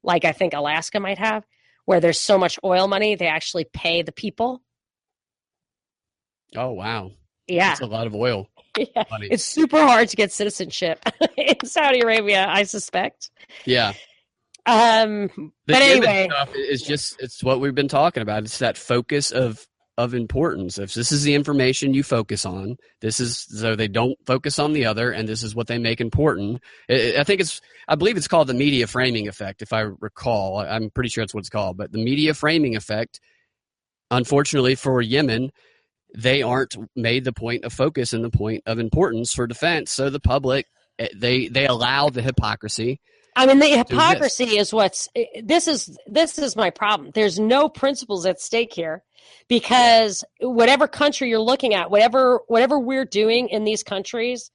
like I think Alaska might have, where there's so much oil money, they actually pay the people. Oh, wow. Yeah. That's a lot of oil money. It's super hard to get citizenship in Saudi Arabia, I suspect. Yeah. But anyway. Stuff is it's what we've been talking about. It's that focus of importance. If this is the information you focus on, this is so they don't focus on the other, and this is what they make important. I believe it's called the media framing effect, if I recall. I'm pretty sure that's what it's called. But the media framing effect, unfortunately for Yemen, they aren't made the point of focus and the point of importance for defense. So the public, they allow the hypocrisy. I mean, the hypocrisy is this is my problem. There's no principles at stake here, because whatever country you're looking at, whatever we're doing in these countries,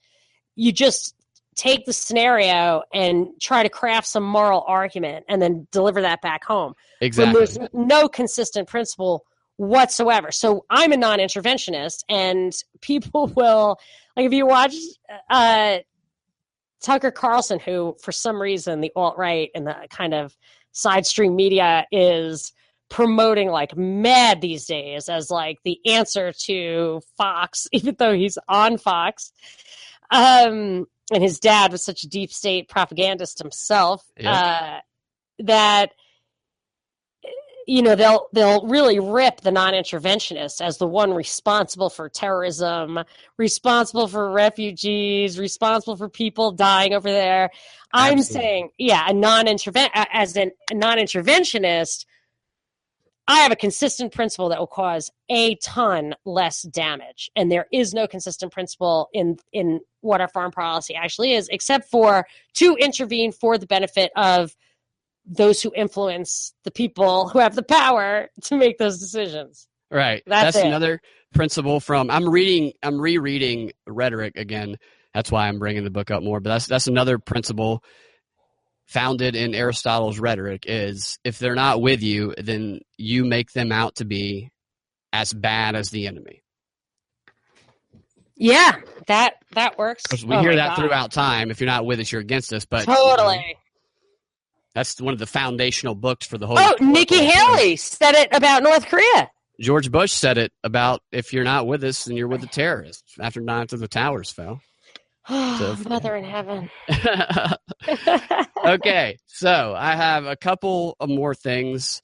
you just take the scenario and try to craft some moral argument and then deliver that back home. Exactly. When there's no consistent principle whatsoever. So I'm a non-interventionist, and people will, like, if you watch Tucker Carlson, who for some reason the alt-right and the kind of side stream media is promoting like mad these days as like the answer to Fox, even though he's on Fox. And his dad was such a deep state propagandist himself, that they'll really rip the non-interventionist as the one responsible for terrorism, responsible for refugees, responsible for people dying over there. I'm saying, a non-interventionist I have a consistent principle that will cause a ton less damage. And there is no consistent principle in what our foreign policy actually is, except for to intervene for the benefit of those who influence the people who have the power to make those decisions. Right. That's another principle from, I'm rereading Rhetoric again. That's why I'm bringing the book up more. But that's another principle founded in Aristotle's Rhetoric is if they're not with you, then you make them out to be as bad as the enemy. Yeah, that works. We hear that throughout time. If you're not with us, you're against us. But totally. That's one of the foundational books for the whole. Oh, Nikki Haley said it about North Korea. George Bush said it about if you're not with us, then you're with the terrorists after the towers fell. Mother in heaven. Okay, so I have a couple of more things.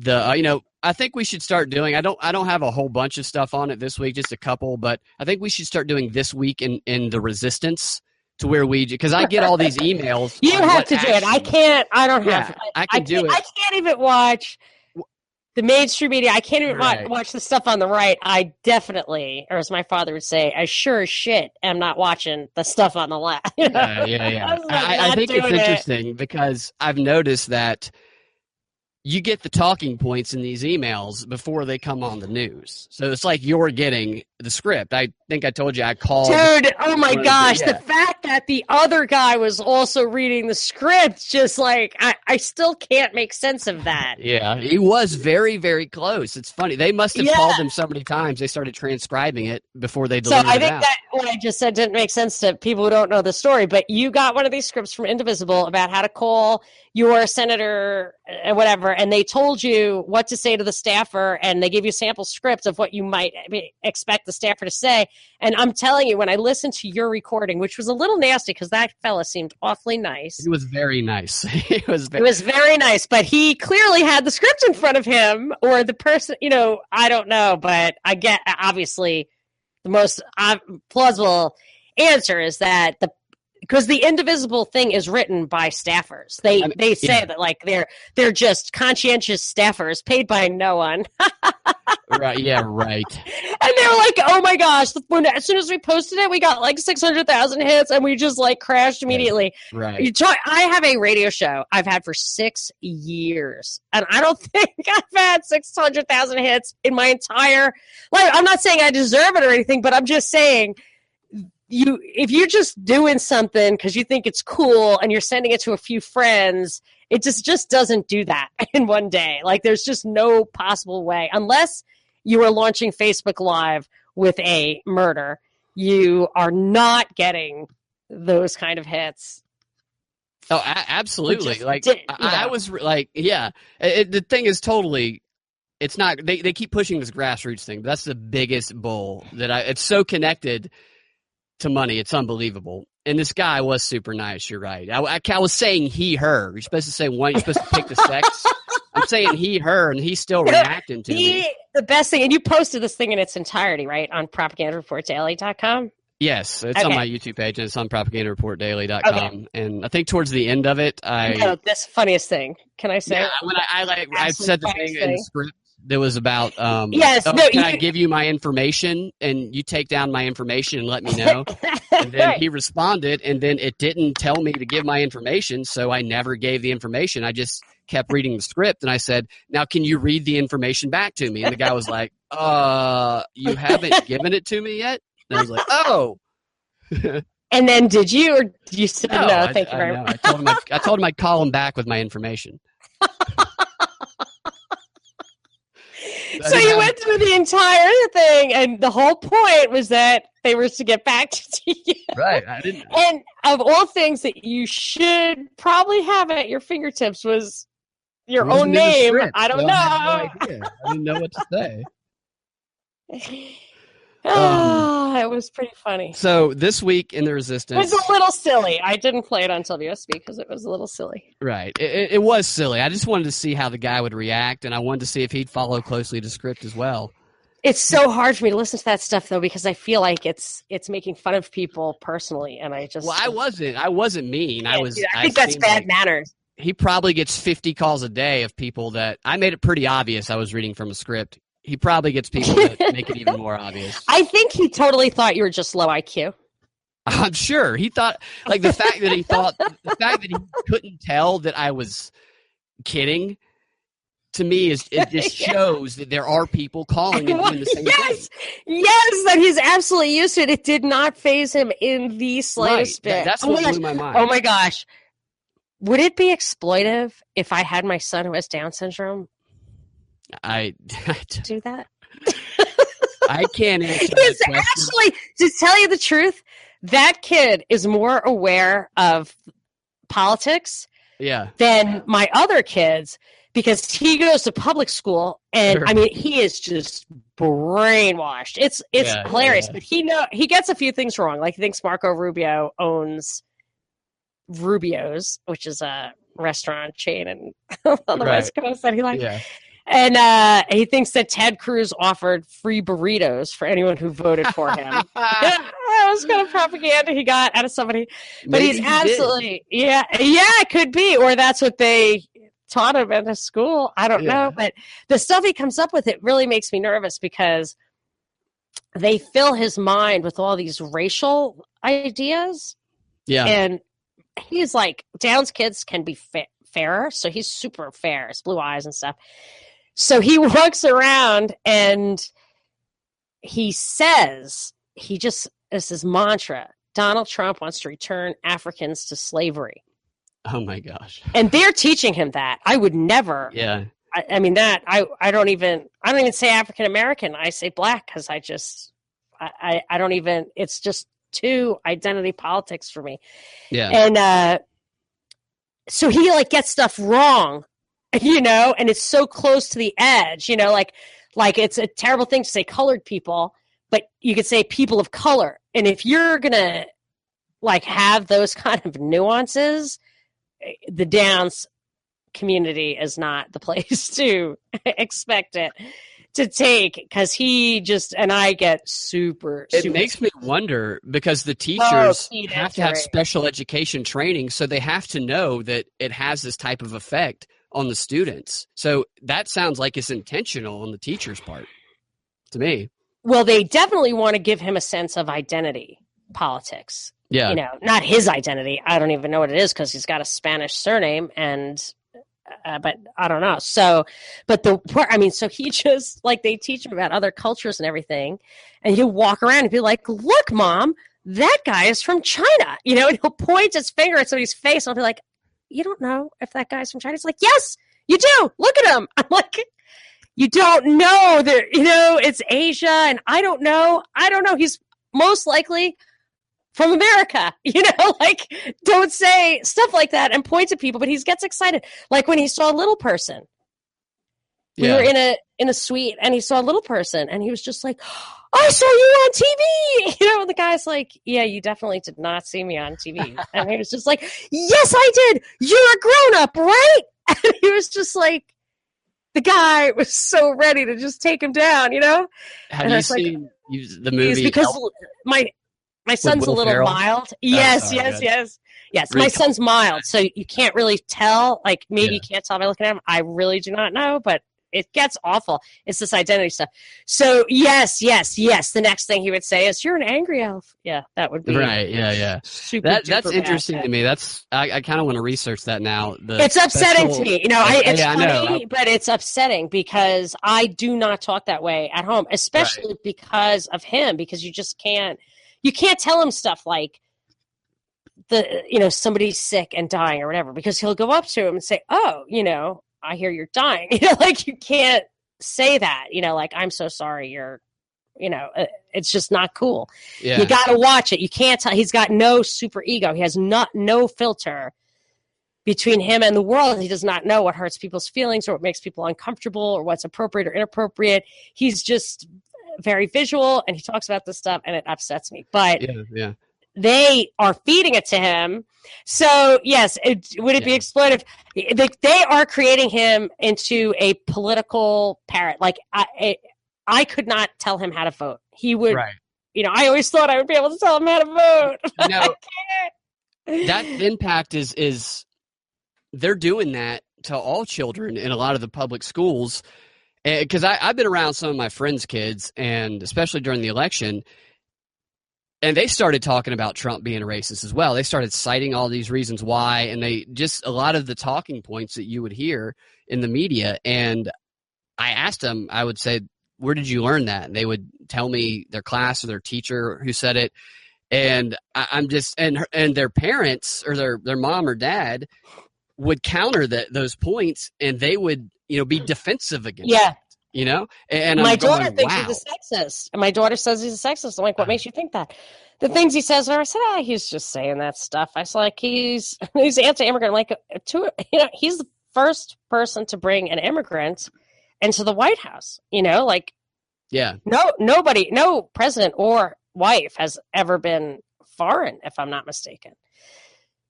I think we should start doing. I don't have a whole bunch of stuff on it this week, just a couple, but I think we should start doing this week in the resistance to where because I get all these emails. You have to do it. I can't. I don't have. I can do it. I can't even watch the mainstream media. I can't even watch the stuff on the right. I definitely, or as my father would say, I sure as shit am not watching the stuff on the left. Yeah. I think it's interesting because I've noticed that you get the talking points in these emails before they come on the news. So it's like you're getting the script. I think I told you I called. Dude, oh my gosh. The fact that the other guy was also reading the script, just like, I still can't make sense of that. Yeah, he was very, very close. It's funny. They must have called him so many times. They started transcribing it before they delivered it out. So I think that what I just said didn't make sense to people who don't know the story, but you got one of these scripts from Indivisible about how to call your senator, whatever, and they told you what to say to the staffer, and they gave you sample scripts of what you might expect the staffer to say. And I'm telling you, when I listened to your recording, which was a little nasty because that fella seemed awfully nice. He was very nice. It was very nice, but he clearly had the script in front of him, or the person, I don't know, but I get, obviously, the most plausible answer is that because the Indivisible thing is written by staffers. They say that like they're just conscientious staffers paid by no one. Right. Yeah. Right. And they were like, "Oh my gosh!" As soon as we posted it, we got like 600,000 hits, and we just like crashed immediately. Right. I have a radio show I've had for 6 years, and I don't think I've had 600,000 hits in my entire life. I'm not saying I deserve it or anything, but I'm just saying. If you're just doing something because you think it's cool and you're sending it to a few friends, it just doesn't do that in one day. Like there's just no possible way, unless you are launching Facebook Live with a murder, you are not getting those kind of hits. Oh, absolutely. I was like, the thing is totally. It's not. They keep pushing this grassroots thing. But that's the biggest bull it's so connected to money. It's unbelievable. And this guy was super nice. You're right. I was saying he, her. You're supposed to say one. You're supposed to pick the sex. I'm saying he, her, and he's still reacting to me. The best thing, and you posted this thing in its entirety, right, on propagandareportdaily.com? Yes, it's on my YouTube page, and it's on propagandareportdaily.com. Okay. And I think towards the end of it, this funniest thing. Can I say? Yeah, when I said the thing in the script. That was about, can I give you my information and you take down my information and let me know? And then he responded, and then it didn't tell me to give my information, so I never gave the information. I just kept reading the script, and I said, now can you read the information back to me? And the guy was like, you haven't given it to me yet? And I was like, oh. And then did you, or did you say no? Thank you very much. I told him I'd call him back with my information. So you went through the entire thing, and the whole point was that they were to get back to you. Right. And of all things that you should probably have at your fingertips was your own name. Script, I don't know. I didn't know what to say. It was pretty funny. So this week in the Resistance, it was a little silly. I didn't play it on WSB because it was a little silly. Right, it was silly. I just wanted to see how the guy would react, and I wanted to see if he'd follow closely to script as well. It's so hard for me to listen to that stuff though, because I feel like it's making fun of people personally, and I just I wasn't mean. I think that's bad manners. he probably gets 50 calls a day of people that I made it pretty obvious I was reading from a script. He probably gets people that make it even more obvious. I think he totally thought you were just low IQ. I'm sure he thought, like, the fact that he couldn't tell that I was kidding, to me, it just shows that there are people calling and doing the same thing. Yes, that he's absolutely used to it. It did not faze him in the slightest bit. That's what blew my mind. Oh my gosh. Would it be exploitive if I had my son who has Down syndrome? I do that? I can't answer that question. Actually, to tell you the truth, that kid is more aware of politics than my other kids, because he goes to public school, and I mean, he is just brainwashed. It's hilarious, but he gets a few things wrong. Like, he thinks Marco Rubio owns Rubio's, which is a restaurant chain on the West Coast that he likes. Yeah. And he thinks that Ted Cruz offered free burritos for anyone who voted for him. That was kind of propaganda he got out of somebody. But he's absolutely, it could be. Or that's what they taught him in a school. I don't know. But the stuff he comes up with, it really makes me nervous, because they fill his mind with all these racial ideas. Yeah. And he's like, Down's kids can be fairer. So he's super fair. His blue eyes and stuff. So he walks around and he says, this is mantra, Donald Trump wants to return Africans to slavery. Oh my gosh. And they're teaching him that. I would never. Yeah. I mean, that I don't even say African American. I say black, because I don't even, it's just too identity politics for me. Yeah. And so he like gets stuff wrong. And it's so close to the edge, like it's a terrible thing to say colored people, but you could say people of color. And if you're going to like have those kind of nuances, the Downs community is not the place to expect it to take, because he just, and I get super. It makes me wonder, because the teachers have to have special education training, so they have to know that it has this type of effect on the students. So that sounds like it's intentional on the teacher's part to me. Well, they definitely want to give him a sense of identity politics. Yeah. Not his identity. I don't even know what it is, because he's got a Spanish surname, and but I don't know. So, so he just, like, they teach him about other cultures and everything, and he'll walk around and be like, look, Mom, that guy is from China, and he'll point his finger at somebody's face, and I'll be like, you don't know if that guy's from China? He's like, yes, you do. Look at him. I'm like, you don't know that, it's Asia, and I don't know. He's most likely from America, like, don't say stuff like that and point to people, but he gets excited. Like when he saw a little person. We were in a suite, and he saw a little person, and he was just like, I saw you on TV. And the guy's like, yeah, you definitely did not see me on TV. And he was just like, yes, I did. You're a grown up, right? And he was just like, the guy was so ready to just take him down, Have you seen the movie? Because my son's a little Ferrell? Mild. Yes. Yes, my son's mild, so you can't really tell. Like, maybe you can't tell by looking at him. I really do not know, but it gets awful. It's this identity stuff. So yes. The next thing he would say is, "You're an angry elf." Yeah, that would be right. Yeah. That's interesting to me. That's I kind of want to research that now. It's upsetting to me. It's funny, but it's upsetting, because I do not talk that way at home, especially because of him. Because you just can't. You can't tell him stuff like somebody's sick and dying or whatever, because he'll go up to him and say, "Oh, I hear you're dying." Like, you can't say that, like, I'm so sorry, you're, it's just not cool. Yeah. You got to watch it. You can't tell. He's got no super ego. He has no filter between him and the world. He does not know what hurts people's feelings or what makes people uncomfortable or what's appropriate or inappropriate. He's just very visual, and he talks about this stuff, and it upsets me. But they are feeding it to him. So yes, would it be exploitive? They are creating him into a political parrot. Like, I could not tell him how to vote. He would, I always thought I would be able to tell him how to vote. That impact is they're doing that to all children in a lot of the public schools. Because I've been around some of my friends' kids, and especially during the election, and they started talking about Trump being a racist as well. They started citing all these reasons why, and they just a lot of the talking points that you would hear in the media. And I asked them, I would say, where did you learn that? And they would tell me their class or their teacher who said it. And I'm just, and their parents or their mom or dad would counter those points, and they would, be defensive against it, And my I'm daughter going, thinks wow. he's a sexist, and my daughter says he's a sexist. I'm like, what makes you think that? The things he says, and I said, he's just saying that stuff. I was like, he's anti-immigrant. Like, he's the first person to bring an immigrant into the White House. Nobody, no president or wife has ever been foreign, if I'm not mistaken.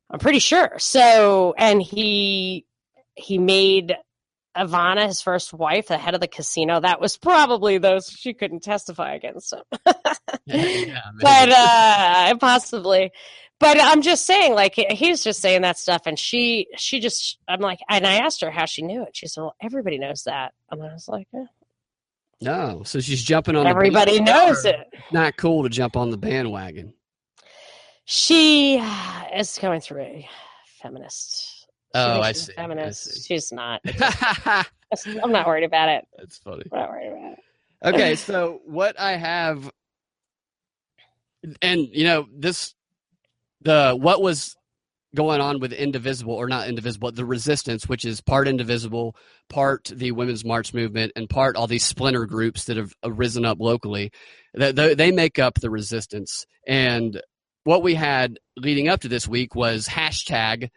I'm pretty sure. So, and he made Ivana, his first wife, the head of the casino. That was probably she couldn't testify against him. But possibly. But I'm just saying, like, he's just saying that stuff, and she just, I'm like, and I asked her how she knew it. She said, well, everybody knows that. And I was like, yeah. No, so she's jumping on everybody knows it. Not cool to jump on the bandwagon. She is going through a feminist. I see. Feminist. She's not. I'm not worried about it. That's funny. I'm not worried about it. Okay, so what I have, and what was going on with Indivisible, or not Indivisible, the Resistance, which is part Indivisible, part the Women's March movement, and part all these splinter groups that have risen up locally. They make up the Resistance. And what we had leading up to this week was hashtag,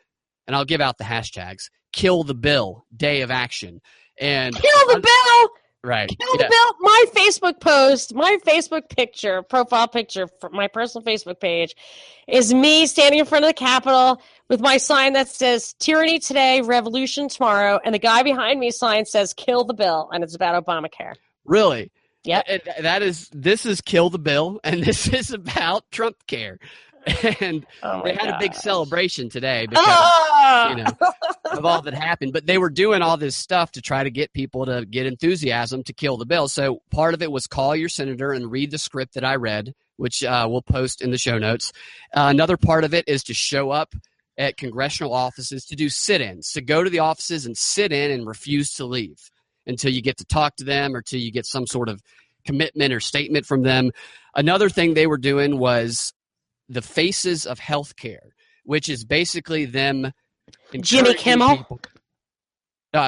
and I'll give out the hashtags, Kill the Bill, Day of Action. And Kill the bill! Right. Kill the bill! My Facebook post, my Facebook picture, profile picture for my personal Facebook page is me standing in front of the Capitol with my sign that says tyranny today, revolution tomorrow, and the guy behind me sign says kill the bill, and it's about Obamacare. Really? Yep. This is Kill the Bill, and this is about Trump care. And they had a big celebration today because of all that happened. But they were doing all this stuff to try to get people to get enthusiasm to kill the bill. So part of it was call your senator and read the script that I read, which we'll post in the show notes. Another part of it is to show up at congressional offices to do sit-ins, to go to the offices and sit in and refuse to leave until you get to talk to them or till you get some sort of commitment or statement from them. Another thing they were doing was the Faces of Healthcare, which is basically them. Jimmy Kimmel?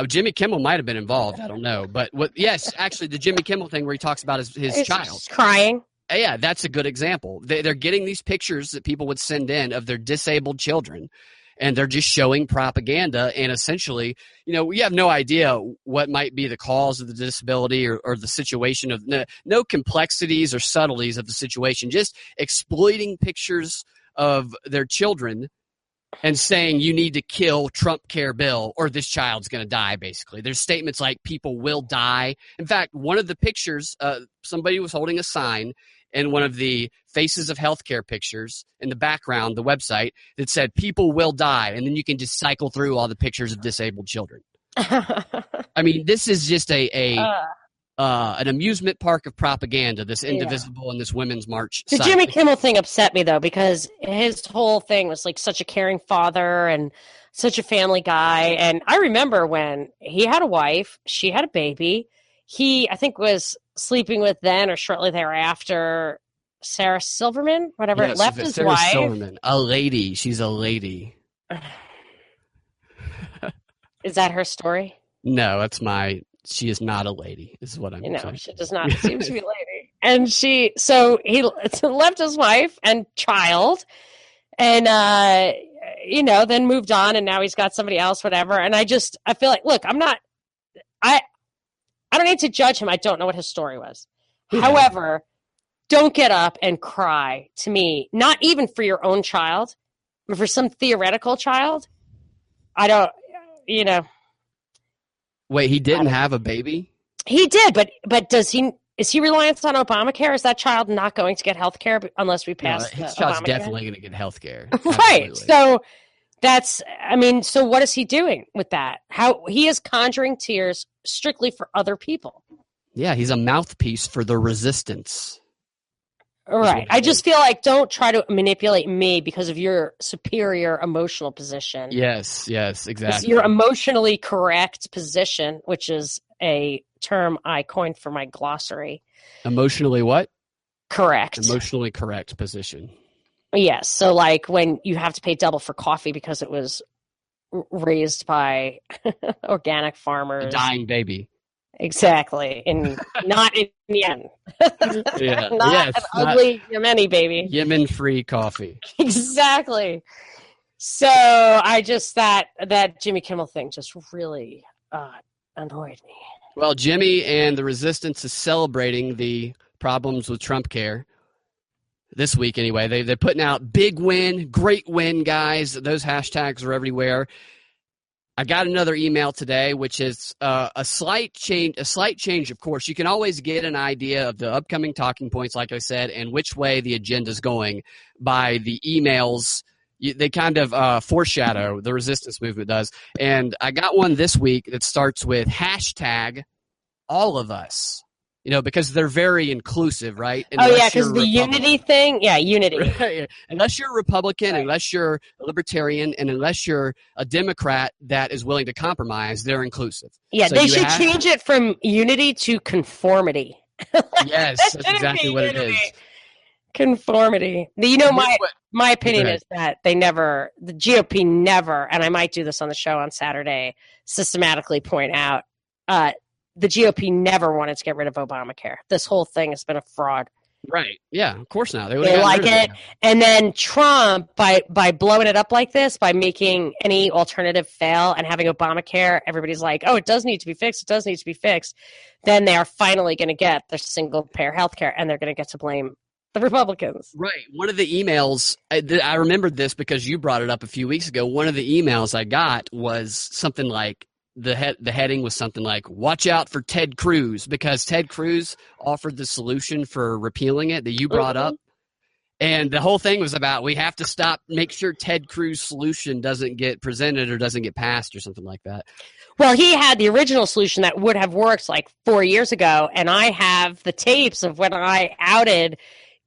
Jimmy Kimmel might have been involved. I don't know. But yes, actually, the Jimmy Kimmel thing where he talks about his child. Crying. Yeah, that's a good example. They're getting these pictures that people would send in of their disabled children, and they're just showing propaganda. And essentially, we have no idea what might be the cause of the disability or the situation of no complexities or subtleties of the situation, just exploiting pictures of their children and saying you need to kill Trump care bill or this child's going to die, basically. There's statements like people will die. In fact, one of the pictures, somebody was holding a sign in one of the Faces of Healthcare pictures in the background, the website, that said people will die. And then you can just cycle through all the pictures of disabled children. I mean, this is just an amusement park of propaganda, this Indivisible and this Women's March. The Jimmy Kimmel thing upset me, though, because his whole thing was like such a caring father and such a family guy. And I remember when he had a wife, she had a baby. He, I think, was sleeping with then or shortly thereafter Sarah Silverman, whatever. Yes, left his Sarah wife. Silverman, a lady. She's a lady. Is that her story? No, she is not a lady, is what I'm saying. She does not seem to be a lady. And he left his wife and child and, then moved on, and now he's got somebody else, whatever. And I feel like, look, I don't need to judge him. I don't know what his story was. Yeah. However, don't get up and cry to me, not even for your own child, but for some theoretical child. I don't, Wait, he didn't have a baby? He did, but is he reliant on Obamacare? Is that child not going to get health care unless we pass his child's definitely going to get health care. Right. So So what is he doing with that? How he is conjuring tears strictly for other people. Yeah, he's a mouthpiece for the resistance. Right. I just feel like don't try to manipulate me because of your superior emotional position. Yes, exactly. It's your emotionally correct position, which is a term I coined for my glossary. Emotionally what? Correct. Emotionally correct position. Yes. So like when you have to pay double for coffee because it was raised by organic farmers. A dying baby. Exactly. And not in Yemen. Yeah. Not an ugly Yemeni baby. Yemen-free coffee. Exactly. So I just, that Jimmy Kimmel thing just really annoyed me. Well, Jimmy and the resistance is celebrating the problems with Trump care. This week, anyway, they're putting out big win, great win, guys. Those hashtags are everywhere. I got another email today, which is a slight change. Of course, you can always get an idea of the upcoming talking points, like I said, and which way the agenda's going by the emails. They kind of foreshadow, the resistance movement does. And I got one this week that starts with hashtag all of us. Because they're very inclusive, right? Because the unity thing. Yeah, unity. Right. Unless you're a Republican, right. Unless you're a Libertarian, and unless you're a Democrat that is willing to compromise, they're inclusive. Yeah, so they should change it from unity to conformity. Yes, that's exactly what it is. Conformity. My opinion is that the GOP never, and I might do this on the show on Saturday, systematically point out, the GOP never wanted to get rid of Obamacare. This whole thing has been a fraud. Right. Yeah, of course not. They like it. And then Trump, by blowing it up like this, by making any alternative fail and having Obamacare, everybody's like, oh, it does need to be fixed. It does need to be fixed. Then they are finally going to get their single-payer health care, and they're going to get to blame the Republicans. Right. One of the emails, I remembered this because you brought it up a few weeks ago. One of the emails I got was something like, the heading was something like, watch out for Ted Cruz, because Ted Cruz offered the solution for repealing it that you brought up. And the whole thing was about, we have to make sure Ted Cruz solution doesn't get presented or doesn't get passed or something like that. Well, he had the original solution that would have worked like 4 years ago. And I have the tapes of when I outed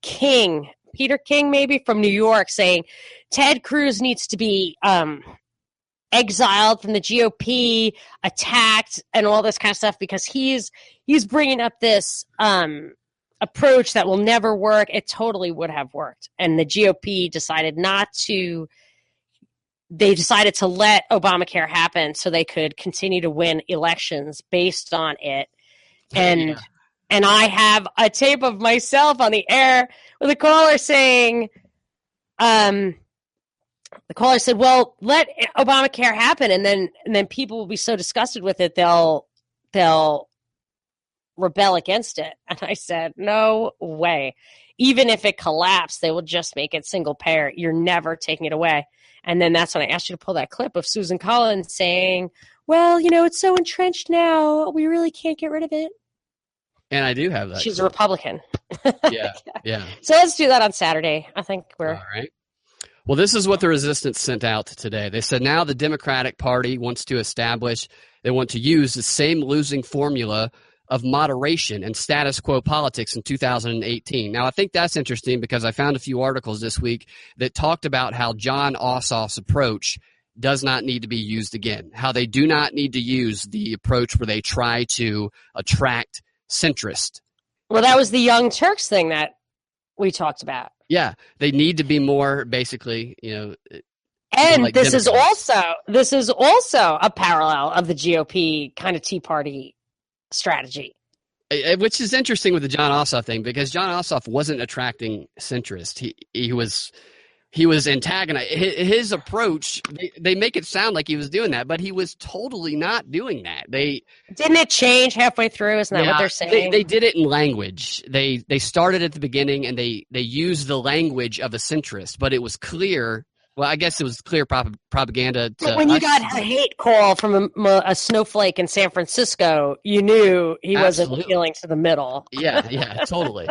Peter King, maybe from New York, saying Ted Cruz needs to be, exiled from the GOP, attacked, and all this kind of stuff because he's bringing up this approach that will never work. It totally would have worked. And the GOP decided they decided to let Obamacare happen so they could continue to win elections based on it. And I have a tape of myself on the air with a caller saying, the caller said, well, let Obamacare happen, and then people will be so disgusted with it, they'll rebel against it. And I said, no way. Even if it collapsed, they will just make it single payer. You're never taking it away. And then that's when I asked you to pull that clip of Susan Collins saying, well, it's so entrenched now, we really can't get rid of it. And I do have that. She's a Republican. Yeah. So let's do that on Saturday. I think we're... All right. Well, this is what the resistance sent out today. They said now the Democratic Party wants to use the same losing formula of moderation and status quo politics in 2018. Now, I think that's interesting because I found a few articles this week that talked about how John Ossoff's approach does not need to be used again, how they do not need to use the approach where they try to attract centrists. Well, that was the Young Turks thing that we talked about. Yeah, they need to be more basically, And like this is also a parallel of the GOP kind of Tea Party strategy. Which is interesting with the John Ossoff thing, because John Ossoff wasn't attracting centrists. He was antagonizing. His approach, they make it sound like he was doing that, but he was totally not doing that. Didn't it change halfway through? Isn't that what they're saying? They did it in language. They started at the beginning and they used the language of a centrist, but it was clear. Well, I guess it was clear propaganda. But when you got a hate call from a snowflake in San Francisco, you knew he wasn't appealing to the middle. Yeah, totally.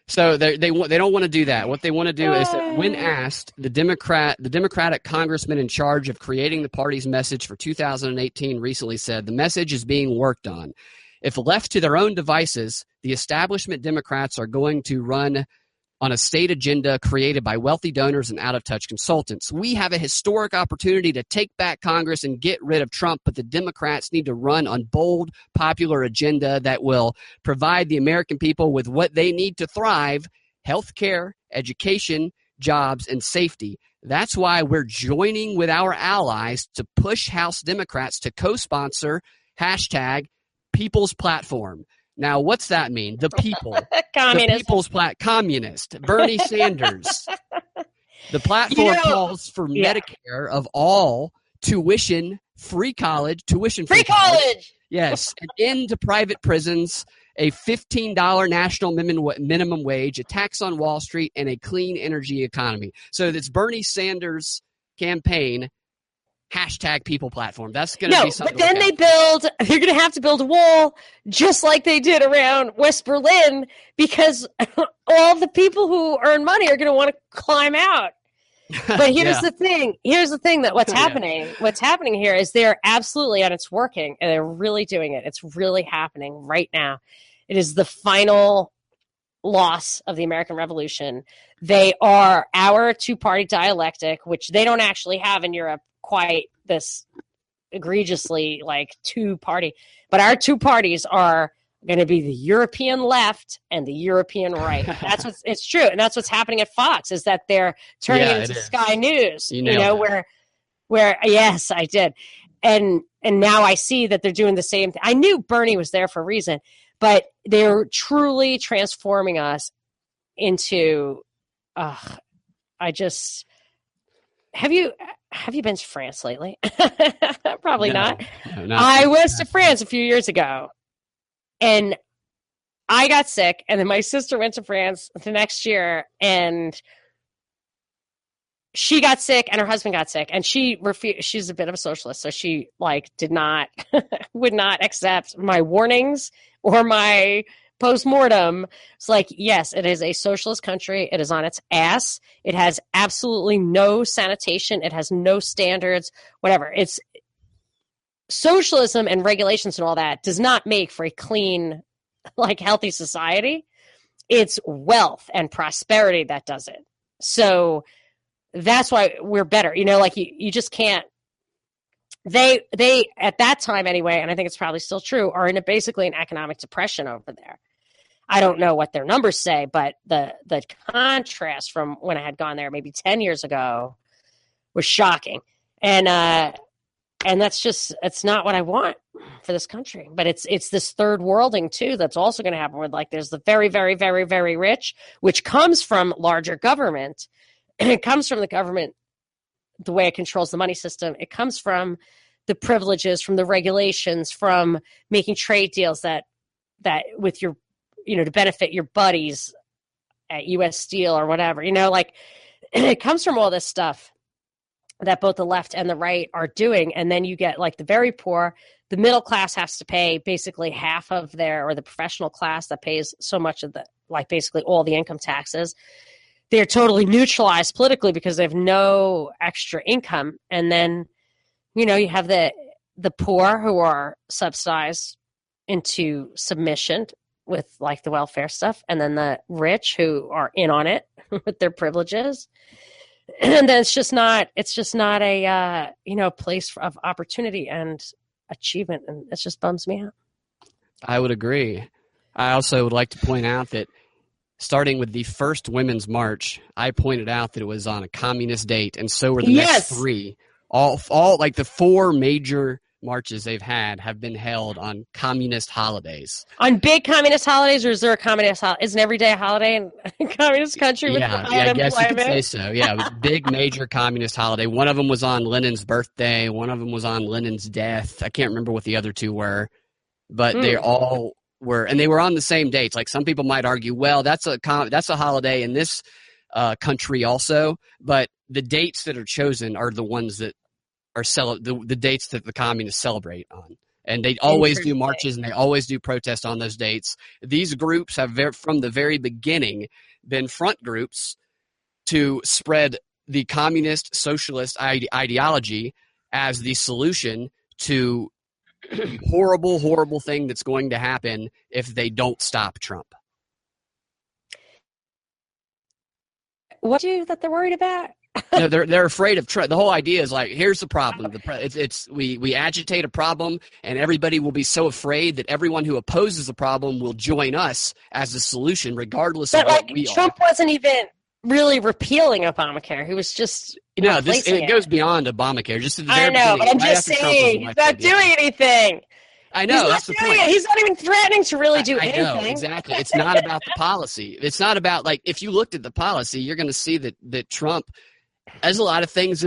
So they don't want to do that. What they want to do is that when asked, the Democratic congressman in charge of creating the party's message for 2018 recently said the message is being worked on. If left to their own devices, the establishment Democrats are going to run on a state agenda created by wealthy donors and out-of-touch consultants. We have a historic opportunity to take back Congress and get rid of Trump, but the Democrats need to run on bold, popular agenda that will provide the American people with what they need to thrive: health care, education, jobs, and safety. That's why we're joining with our allies to push House Democrats to co-sponsor hashtag People's Platform. Now, what's that mean? The people. Communist. The People's Communist. Bernie Sanders. The platform calls for Medicare of all, free college. Yes. An end to private prisons, a $15 national minimum wage, a tax on Wall Street, and a clean energy economy. So it's Bernie Sanders' campaign. Hashtag people platform. That's going to be something. But then they're going to have to build a wall just like they did around West Berlin, because all the people who earn money are going to want to climb out. But here's the thing. Here's the thing that what's happening here is they're absolutely, and it's working, and they're really doing it. It's really happening right now. It is the final loss of the American Revolution. They are our two-party dialectic, which they don't actually have in Europe quite this egregiously like two-party, but our two parties are going to be the European left and the European right. It's true, and that's what's happening at Fox, is that they're turning it into Sky News. Where yes, I did, and now I see that they're doing the same thing. I knew Bernie was there for a reason, but they're truly transforming us into. Have you been to France lately? Probably not. No, I was to France a few years ago, and I got sick, and then my sister went to France the next year, and she got sick, and her husband got sick, and she refused. She's a bit of a socialist, so she would not accept my warnings or my post-mortem. It's like, yes, it is a socialist country. It is on its ass. It has absolutely no sanitation. It has no standards, whatever. It's socialism and regulations and all that does not make for a clean, healthy society. It's wealth and prosperity that does it. So that's why we're better. You just can't. They at that time anyway, and I think it's probably still true, are in basically an economic depression over there. I don't know what their numbers say, but the contrast from when I had gone there maybe 10 years ago was shocking. And that's just, it's not what I want for this country. But it's this third worlding too that's also going to happen, where there's the very, very, very, very rich, which comes from larger government. And it comes from the government, the way it controls the money system. It comes from the privileges, from the regulations, from making trade deals that with your, to benefit your buddies at U.S. Steel or whatever, it comes from all this stuff that both the left and the right are doing. And then you get the very poor, the middle class has to pay basically half of or the professional class that pays so much of basically all the income taxes. They're totally neutralized politically because they have no extra income. And then, you have the poor who are subsidized into submission with the welfare stuff, and then the rich who are in on it with their privileges. And then it's just not a place of opportunity and achievement, and it just bums me out. I would agree. I also would like to point out that starting with the first Women's March, I pointed out that it was on a communist date, and so were the next three. All the four major marches they've had have been held on communist holidays. On big communist holidays, or is there a communist holiday? Is an everyday holiday in a communist country? I guess you could say so. Yeah, it was a big major communist holiday. One of them was on Lenin's birthday. One of them was on Lenin's death. I can't remember what the other two were, but they all were, and they were on the same dates. Some people might argue, well, that's a holiday in this country also, but the dates that are chosen are the ones that are the dates that the communists celebrate on. and they always do marches and they always do protests on those dates. These groups have from the very beginning been front groups to spread the communist socialist ideology as the solution to the horrible, horrible thing that's going to happen if they don't stop Trump. What do you that they're worried about? No, they're afraid of Trump. The whole idea is like, here's the problem. We agitate a problem, and everybody will be so afraid that everyone who opposes the problem will join us as the solution, regardless of what we are. Trump wasn't even really repealing Obamacare. He was just it goes beyond Obamacare. Just at the very beginning, but I'm just saying he's not doing anything. I know, that's the point. He's not even threatening to really do anything. I know, exactly. It's not about the policy. It's not about, like, if you looked at the policy, you're going to see that Trump has a lot of things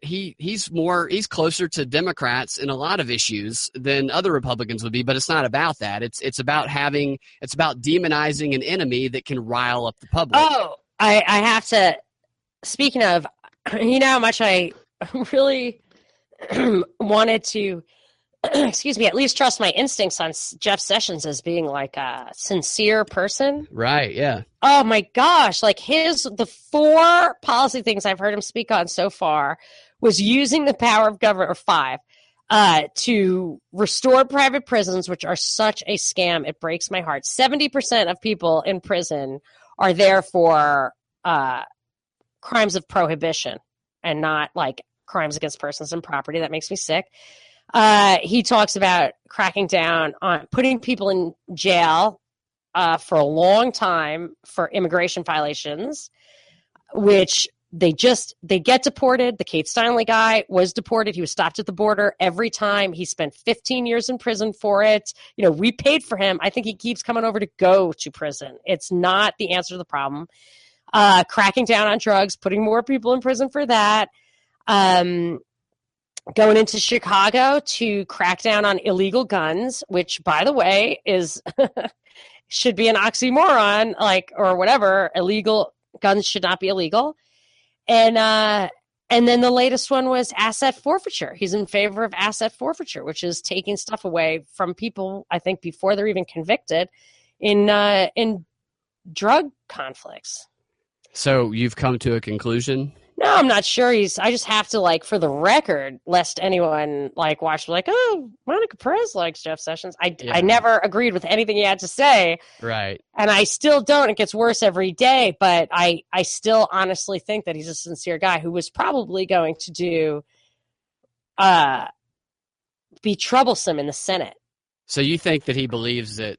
he's closer to Democrats in a lot of issues than other Republicans would be, but it's not about that. It's about demonizing an enemy that can rile up the public. Oh, I have to, speaking of, you know how much I really wanted to excuse me, at least trust my instincts on Jeff Sessions as being like a sincere person. Right, yeah. Oh my gosh, like the 4 policy things I've heard him speak on so far was using the power of government, or 5, to restore private prisons, which are such a scam. It breaks my heart. 70% of people in prison are there for crimes of prohibition and not like crimes against persons and property. That makes me sick. He talks about cracking down on putting people in jail for a long time for immigration violations, which they get deported. The Kate Steinle guy was deported. He was stopped at the border every time. He spent 15 years in prison for it. You know, we paid for him. I think he keeps coming over to go to prison. It's not the answer to the problem. Cracking down on drugs, putting more people in prison for that. Going into Chicago to crack down on illegal guns, which, by the way, is should be an oxymoron, like, or whatever. Illegal guns should not be illegal. And then the latest one was asset forfeiture. He's in favor of asset forfeiture, which is taking stuff away from people, I think, before they're even convicted in drug conflicts. So you've come to a conclusion? No, I'm not sure. I just have to, like, for the record, lest anyone like watch like, oh, Monica Perez likes Jeff Sessions. I never agreed with anything he had to say. Right. And I still don't. It gets worse every day. But I still honestly think that he's a sincere guy who was probably going to be troublesome in the Senate. So you think that he believes that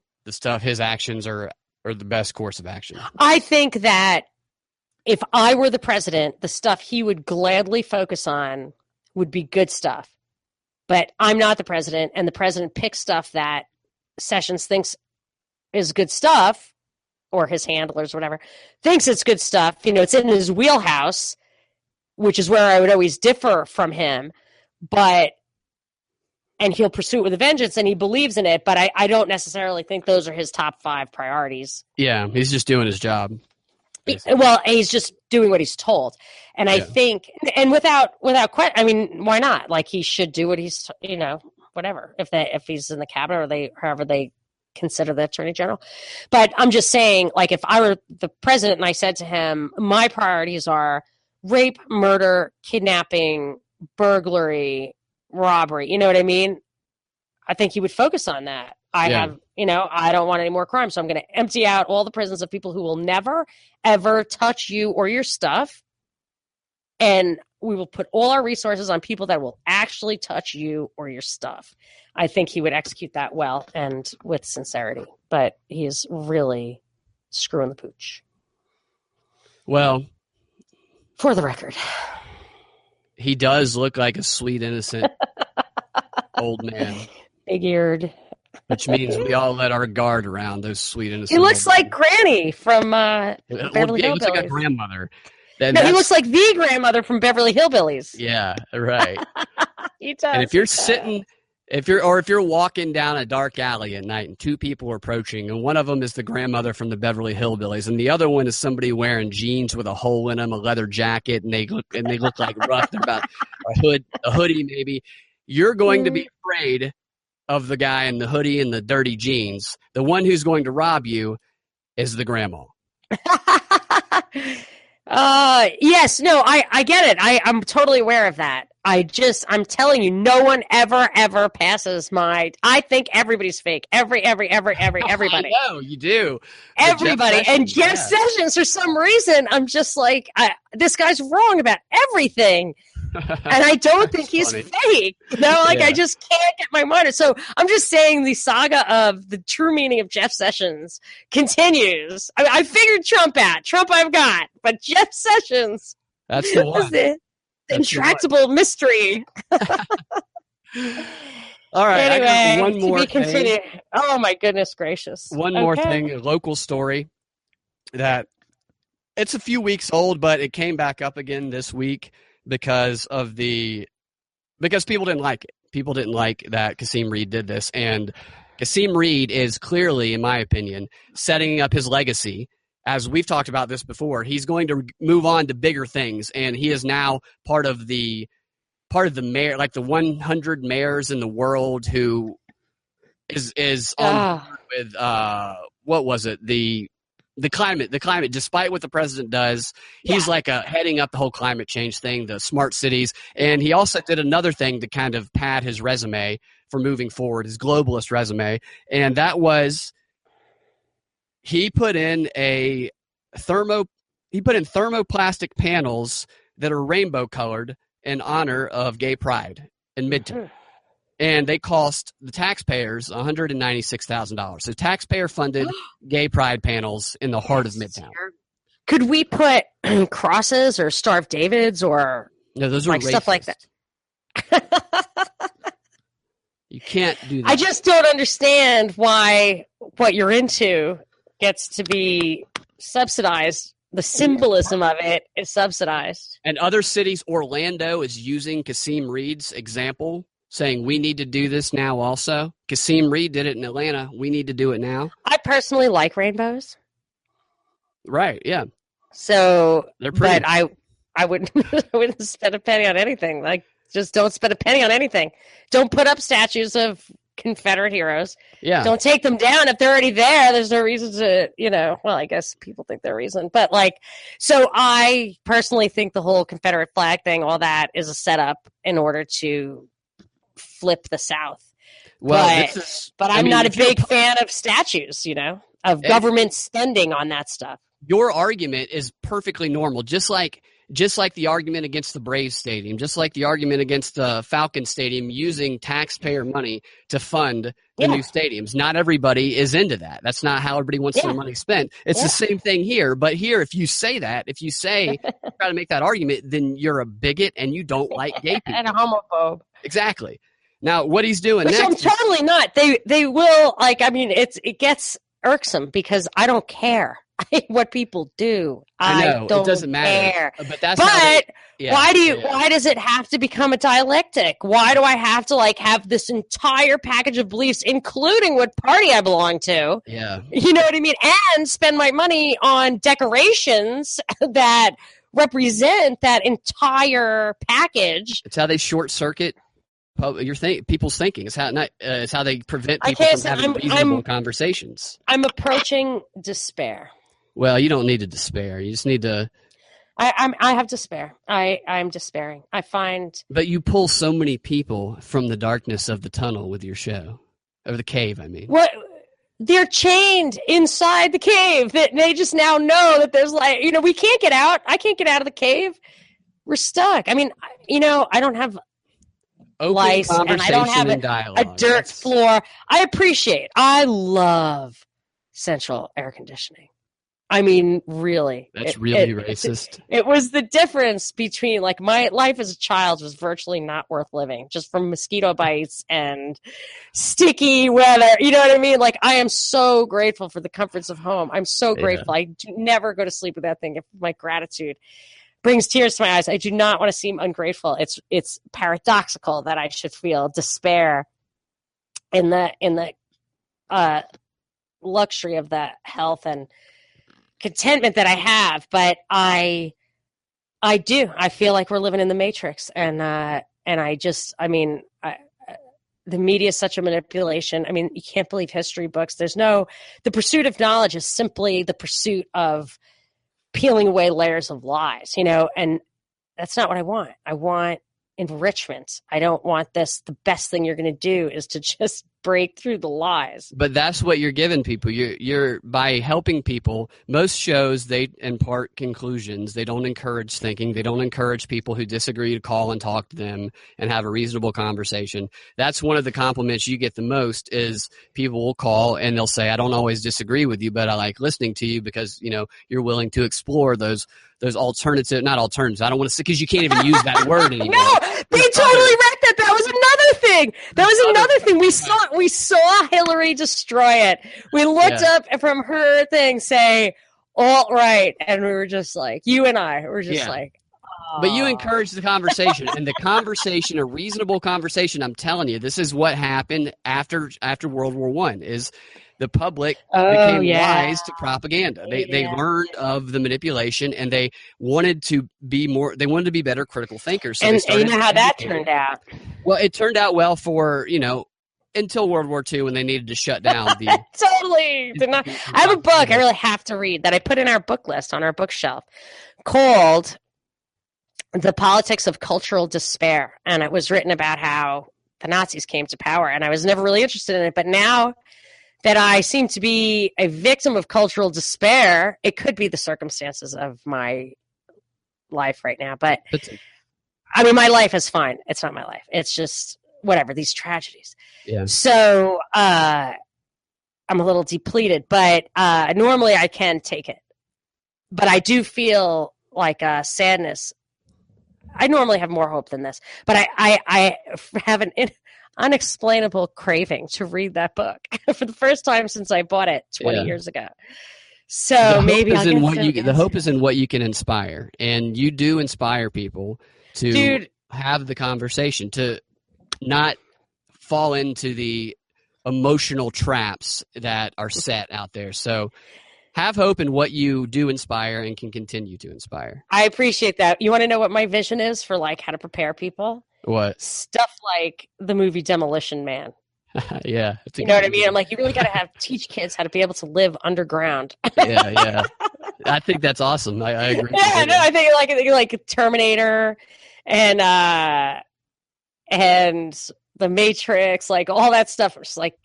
his actions are the best course of action? I think that if I were the president, the stuff he would gladly focus on would be good stuff. But I'm not the president, and the president picks stuff that Sessions thinks is good stuff, or his handlers, whatever, thinks it's good stuff. You know, it's in his wheelhouse, which is where I would always differ from him. And he'll pursue it with a vengeance, and he believes in it, but I don't necessarily think those are his top 5 priorities. Yeah, he's just doing his job. Well, he's just doing what he's told. And I think, and without question, I mean, why not? Like, he should do what he's, whatever, if he's in the cabinet or however they consider the attorney general. But I'm just saying, like, if I were the president and I said to him, my priorities are rape, murder, kidnapping, burglary, robbery, you know what I mean? I think he would focus on that. I don't want any more crime, so I'm going to empty out all the prisons of people who will never, ever touch you or your stuff. And we will put all our resources on people that will actually touch you or your stuff. I think he would execute that well and with sincerity, but he is really screwing the pooch. Well, for the record, he does look like a sweet, innocent old man. Big-eared. Which means we all let our guard around those sweet innocent. He looks like Granny from Beverly Hillbillies. He looks like a grandmother. He looks like the grandmother from Beverly Hillbillies. Yeah, right. He does. And if you're walking down a dark alley at night and 2 people are approaching, and one of them is the grandmother from the Beverly Hillbillies, and the other one is somebody wearing jeans with a hole in them, a leather jacket, and they look like rough. They're about a hoodie maybe. You're going to be afraid of the guy in the hoodie and the dirty jeans. The one who's going to rob you is the grandma. Yes, no, I get it. I'm totally aware of that. I'm telling you, no one ever passes I think everybody's fake. Everybody. I know, you do. Everybody. And Jeff Sessions, for some reason, I'm just like, this guy's wrong about everything. And I don't think he's fake. I just can't get my mind. So I'm just saying the saga of the true meaning of Jeff Sessions continues. I figured Trump out. Trump I've got. But Jeff Sessions. That's the one. Is the intractable mystery. All right. Anyway, I got one more to be continued. thing. Oh, my goodness gracious. One more thing, a local story that it's a few weeks old, but it came back up again this week because people didn't like it. People didn't like that Kasim Reed did this. And Kasim Reed is clearly, in my opinion, setting up his legacy. As we've talked about this before, he's going to move on to bigger things, and he is now part of the mayor, like the 100 mayors in the world who is on board with what was it, the climate. Despite what the president does, he's like heading up the whole climate change thing, the smart cities, and he also did another thing to kind of pad his resume for moving forward, his globalist resume, and that was. He put in thermoplastic panels that are rainbow colored in honor of Gay Pride in Midtown. And they cost the taxpayers $196,000. So taxpayer funded Gay Pride panels in the heart of Midtown. Could we put crosses or Star of Davids or no, those are stuff like that? You can't do that. I just don't understand why what you're into gets to be subsidized. The symbolism of it is subsidized. And other cities, Orlando is using Kasim Reed's example, saying we need to do this now also. Kasim Reed did it in Atlanta. We need to do it now. I personally like rainbows. Right, yeah. So, they're pretty. But I wouldn't spend a penny on anything. Like, just don't spend a penny on anything. Don't put up statues of Confederate heroes. Yeah. Don't take them down if they're already there. There's no reason to, well, I guess people think there's reason. But so I personally think the whole Confederate flag thing, all that is a setup in order to flip the South. Well, but I'm not a big fan of statues, of government spending on that stuff. Your argument is perfectly normal, just like the argument against the Braves Stadium, just like the argument against the Falcon Stadium using taxpayer money to fund the new stadiums. Not everybody is into that. That's not how everybody wants their money spent. It's the same thing here. But here, if you say try to make that argument, then you're a bigot and you don't like gay people. And a homophobe. Exactly. Now, what he's doing next. I'm totally not. They will, it gets irksome because I don't care. What people do. I know, it doesn't matter. Care. But why does it have to become a dialectic? Why do I have to have this entire package of beliefs, including what party I belong to? Yeah. You know what I mean? And spend my money on decorations that represent that entire package. It's how they short circuit people's thinking. It's how they prevent people from having reasonable conversations. I'm approaching despair. Well, you don't need to despair. You just need to. I have despair. I'm despairing. I find. But you pull so many people from the darkness of the tunnel with your show, or the cave. I mean, what? They're chained inside the cave. That they just now know that there's we can't get out. I can't get out of the cave. We're stuck. I mean, I don't have lice and I don't have a dirt floor. I love central air conditioning. I mean, really. That's really racist. It was the difference between my life as a child was virtually not worth living, just from mosquito bites and sticky weather. You know what I mean? I am so grateful for the comforts of home. I'm so grateful. I do never go to sleep with that thing. My gratitude brings tears to my eyes. I do not want to seem ungrateful. It's paradoxical that I should feel despair in the luxury of the health and contentment that I have, but I do. I feel like we're living in the Matrix, and the media is such a manipulation. I mean, you can't believe history books. The pursuit of knowledge is simply the pursuit of peeling away layers of lies, and that's not what I want. I want enrichment. I don't want this. The best thing you're going to do is to just break through the lies. But that's what you're giving people. You're by helping people. Most shows, they impart conclusions. They don't encourage thinking. They don't encourage people who disagree to call and talk to them and have a reasonable conversation. That's one of the compliments you get the most is people will call and they'll say, I don't always disagree with you, but I like listening to you because, you're willing to explore those not alternatives. I don't want to say, because you can't even use that word anymore. No, they totally read that. That was another thing. We saw Hillary destroy it. We looked up from her thing, say alt-right, and we were just like, you and I were just like, oh. But you encouraged the conversation, and the conversation, a reasonable conversation. I'm telling you, this is what happened after World War I. Is the public became wise to propaganda. They learned of the manipulation, and they wanted to be better critical thinkers. So and you know how that turned out? Well, it turned out well for, until World War II when they needed to shut down the... Totally. I have a book I really have to read that I put in our book list on our bookshelf called The Politics of Cultural Despair. And it was written about how the Nazis came to power. And I was never really interested in it. But now that I seem to be a victim of cultural despair, it could be the circumstances of my life right now. But I mean, my life is fine. It's not my life. It's just whatever, these tragedies. Yeah. So I'm a little depleted, but normally I can take it. But I do feel like sadness. I normally have more hope than this, but I have an unexplainable craving to read that book for the first time since I bought it 20 years ago. So maybe the hope is in what you can inspire, and you do inspire people to have the conversation, to not fall into the emotional traps that are set out there. So have hope in what you do inspire and can continue to inspire. I appreciate that. You want to know what my vision is for how to prepare people? What? Stuff like the movie Demolition Man. Yeah. You know what I mean? I'm like, you really got to teach kids how to be able to live underground. Yeah. I think that's awesome. I agree. Yeah, no, I think like Terminator and the Matrix, like all that stuff. It's like,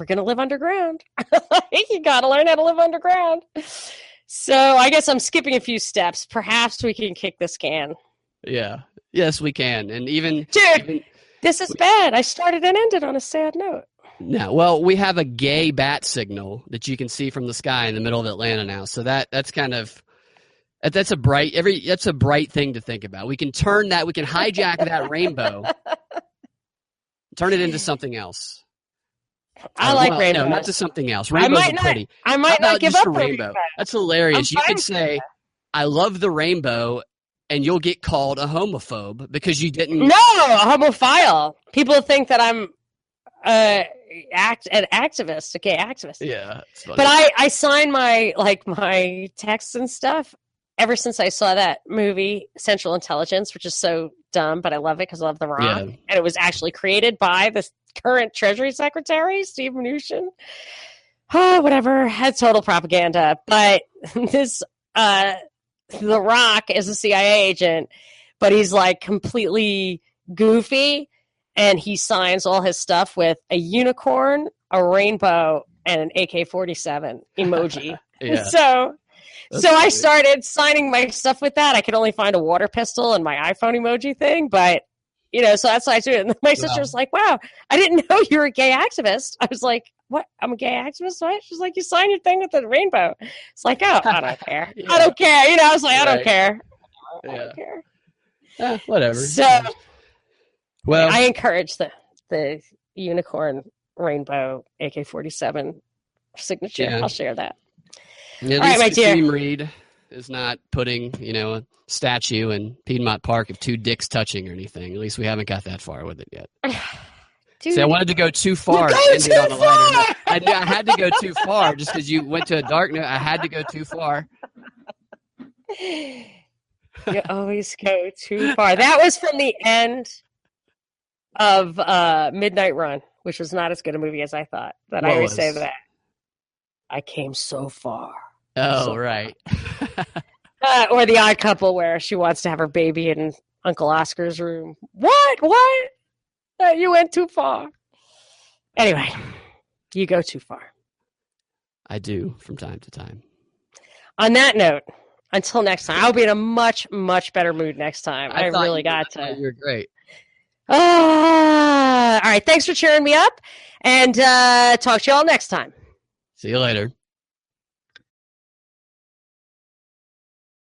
we're going to live underground. You got to learn how to live underground. So I guess I'm skipping a few steps. Perhaps we can kick this can. Yeah. Yes, we can. And this is bad. I started and ended on a sad note. No, well, we have a gay bat signal that you can see from the sky in the middle of Atlanta now. So that's kind of that's a bright thing to think about. We can hijack that rainbow, turn it into something else. I like rainbows. No, not to something else. Rainbows are pretty. I might not give up a rainbow. That's hilarious. You could say, I love the rainbow, and you'll get called a homophobe because you didn't. No, a homophile. People think that I'm an activist, a gay activist. Yeah, it's funny. But I sign my texts and stuff ever since I saw that movie Central Intelligence, which is so dumb, but I love it because I love The Rock, and it was actually created by the current Treasury Secretary Steve Mnuchin. Oh, whatever, had total propaganda. But this The Rock is a CIA agent, but he's like completely goofy, and he signs all his stuff with a unicorn, a rainbow, and an AK-47 emoji. So I started signing my stuff with that. I could only find a water pistol and my iPhone emoji thing, but so that's what I do. And my sister was like, "Wow, I didn't know you were a gay activist." I was like, "What? I'm a gay activist?" What? She's like, "You sign your thing with the rainbow." It's like, "Oh, I don't care. I don't care." I was like, "I don't care. I don't care." Whatever. So, well, I encourage the unicorn rainbow AK-47 signature. Yeah. I'll share that. At least right, my dear. Team Reed is not putting, a statue in Piedmont Park of two dicks touching or anything. At least we haven't got that far with it yet. Dude, see, I wanted to go too far. I had to go too far just because you went to a dark note. I had to go too far. You always go too far. That was from the end of Midnight Run, which was not as good a movie as I thought. But I always say that. I came so far. Oh, right. Or The Odd Couple, where she wants to have her baby in Uncle Oscar's room. What? You went too far. Anyway, you go too far. I do from time to time. On that note, until next time, I'll be in a much, much better mood next time. I really got to. You're great. All right. Thanks for cheering me up, and talk to you all next time. See you later.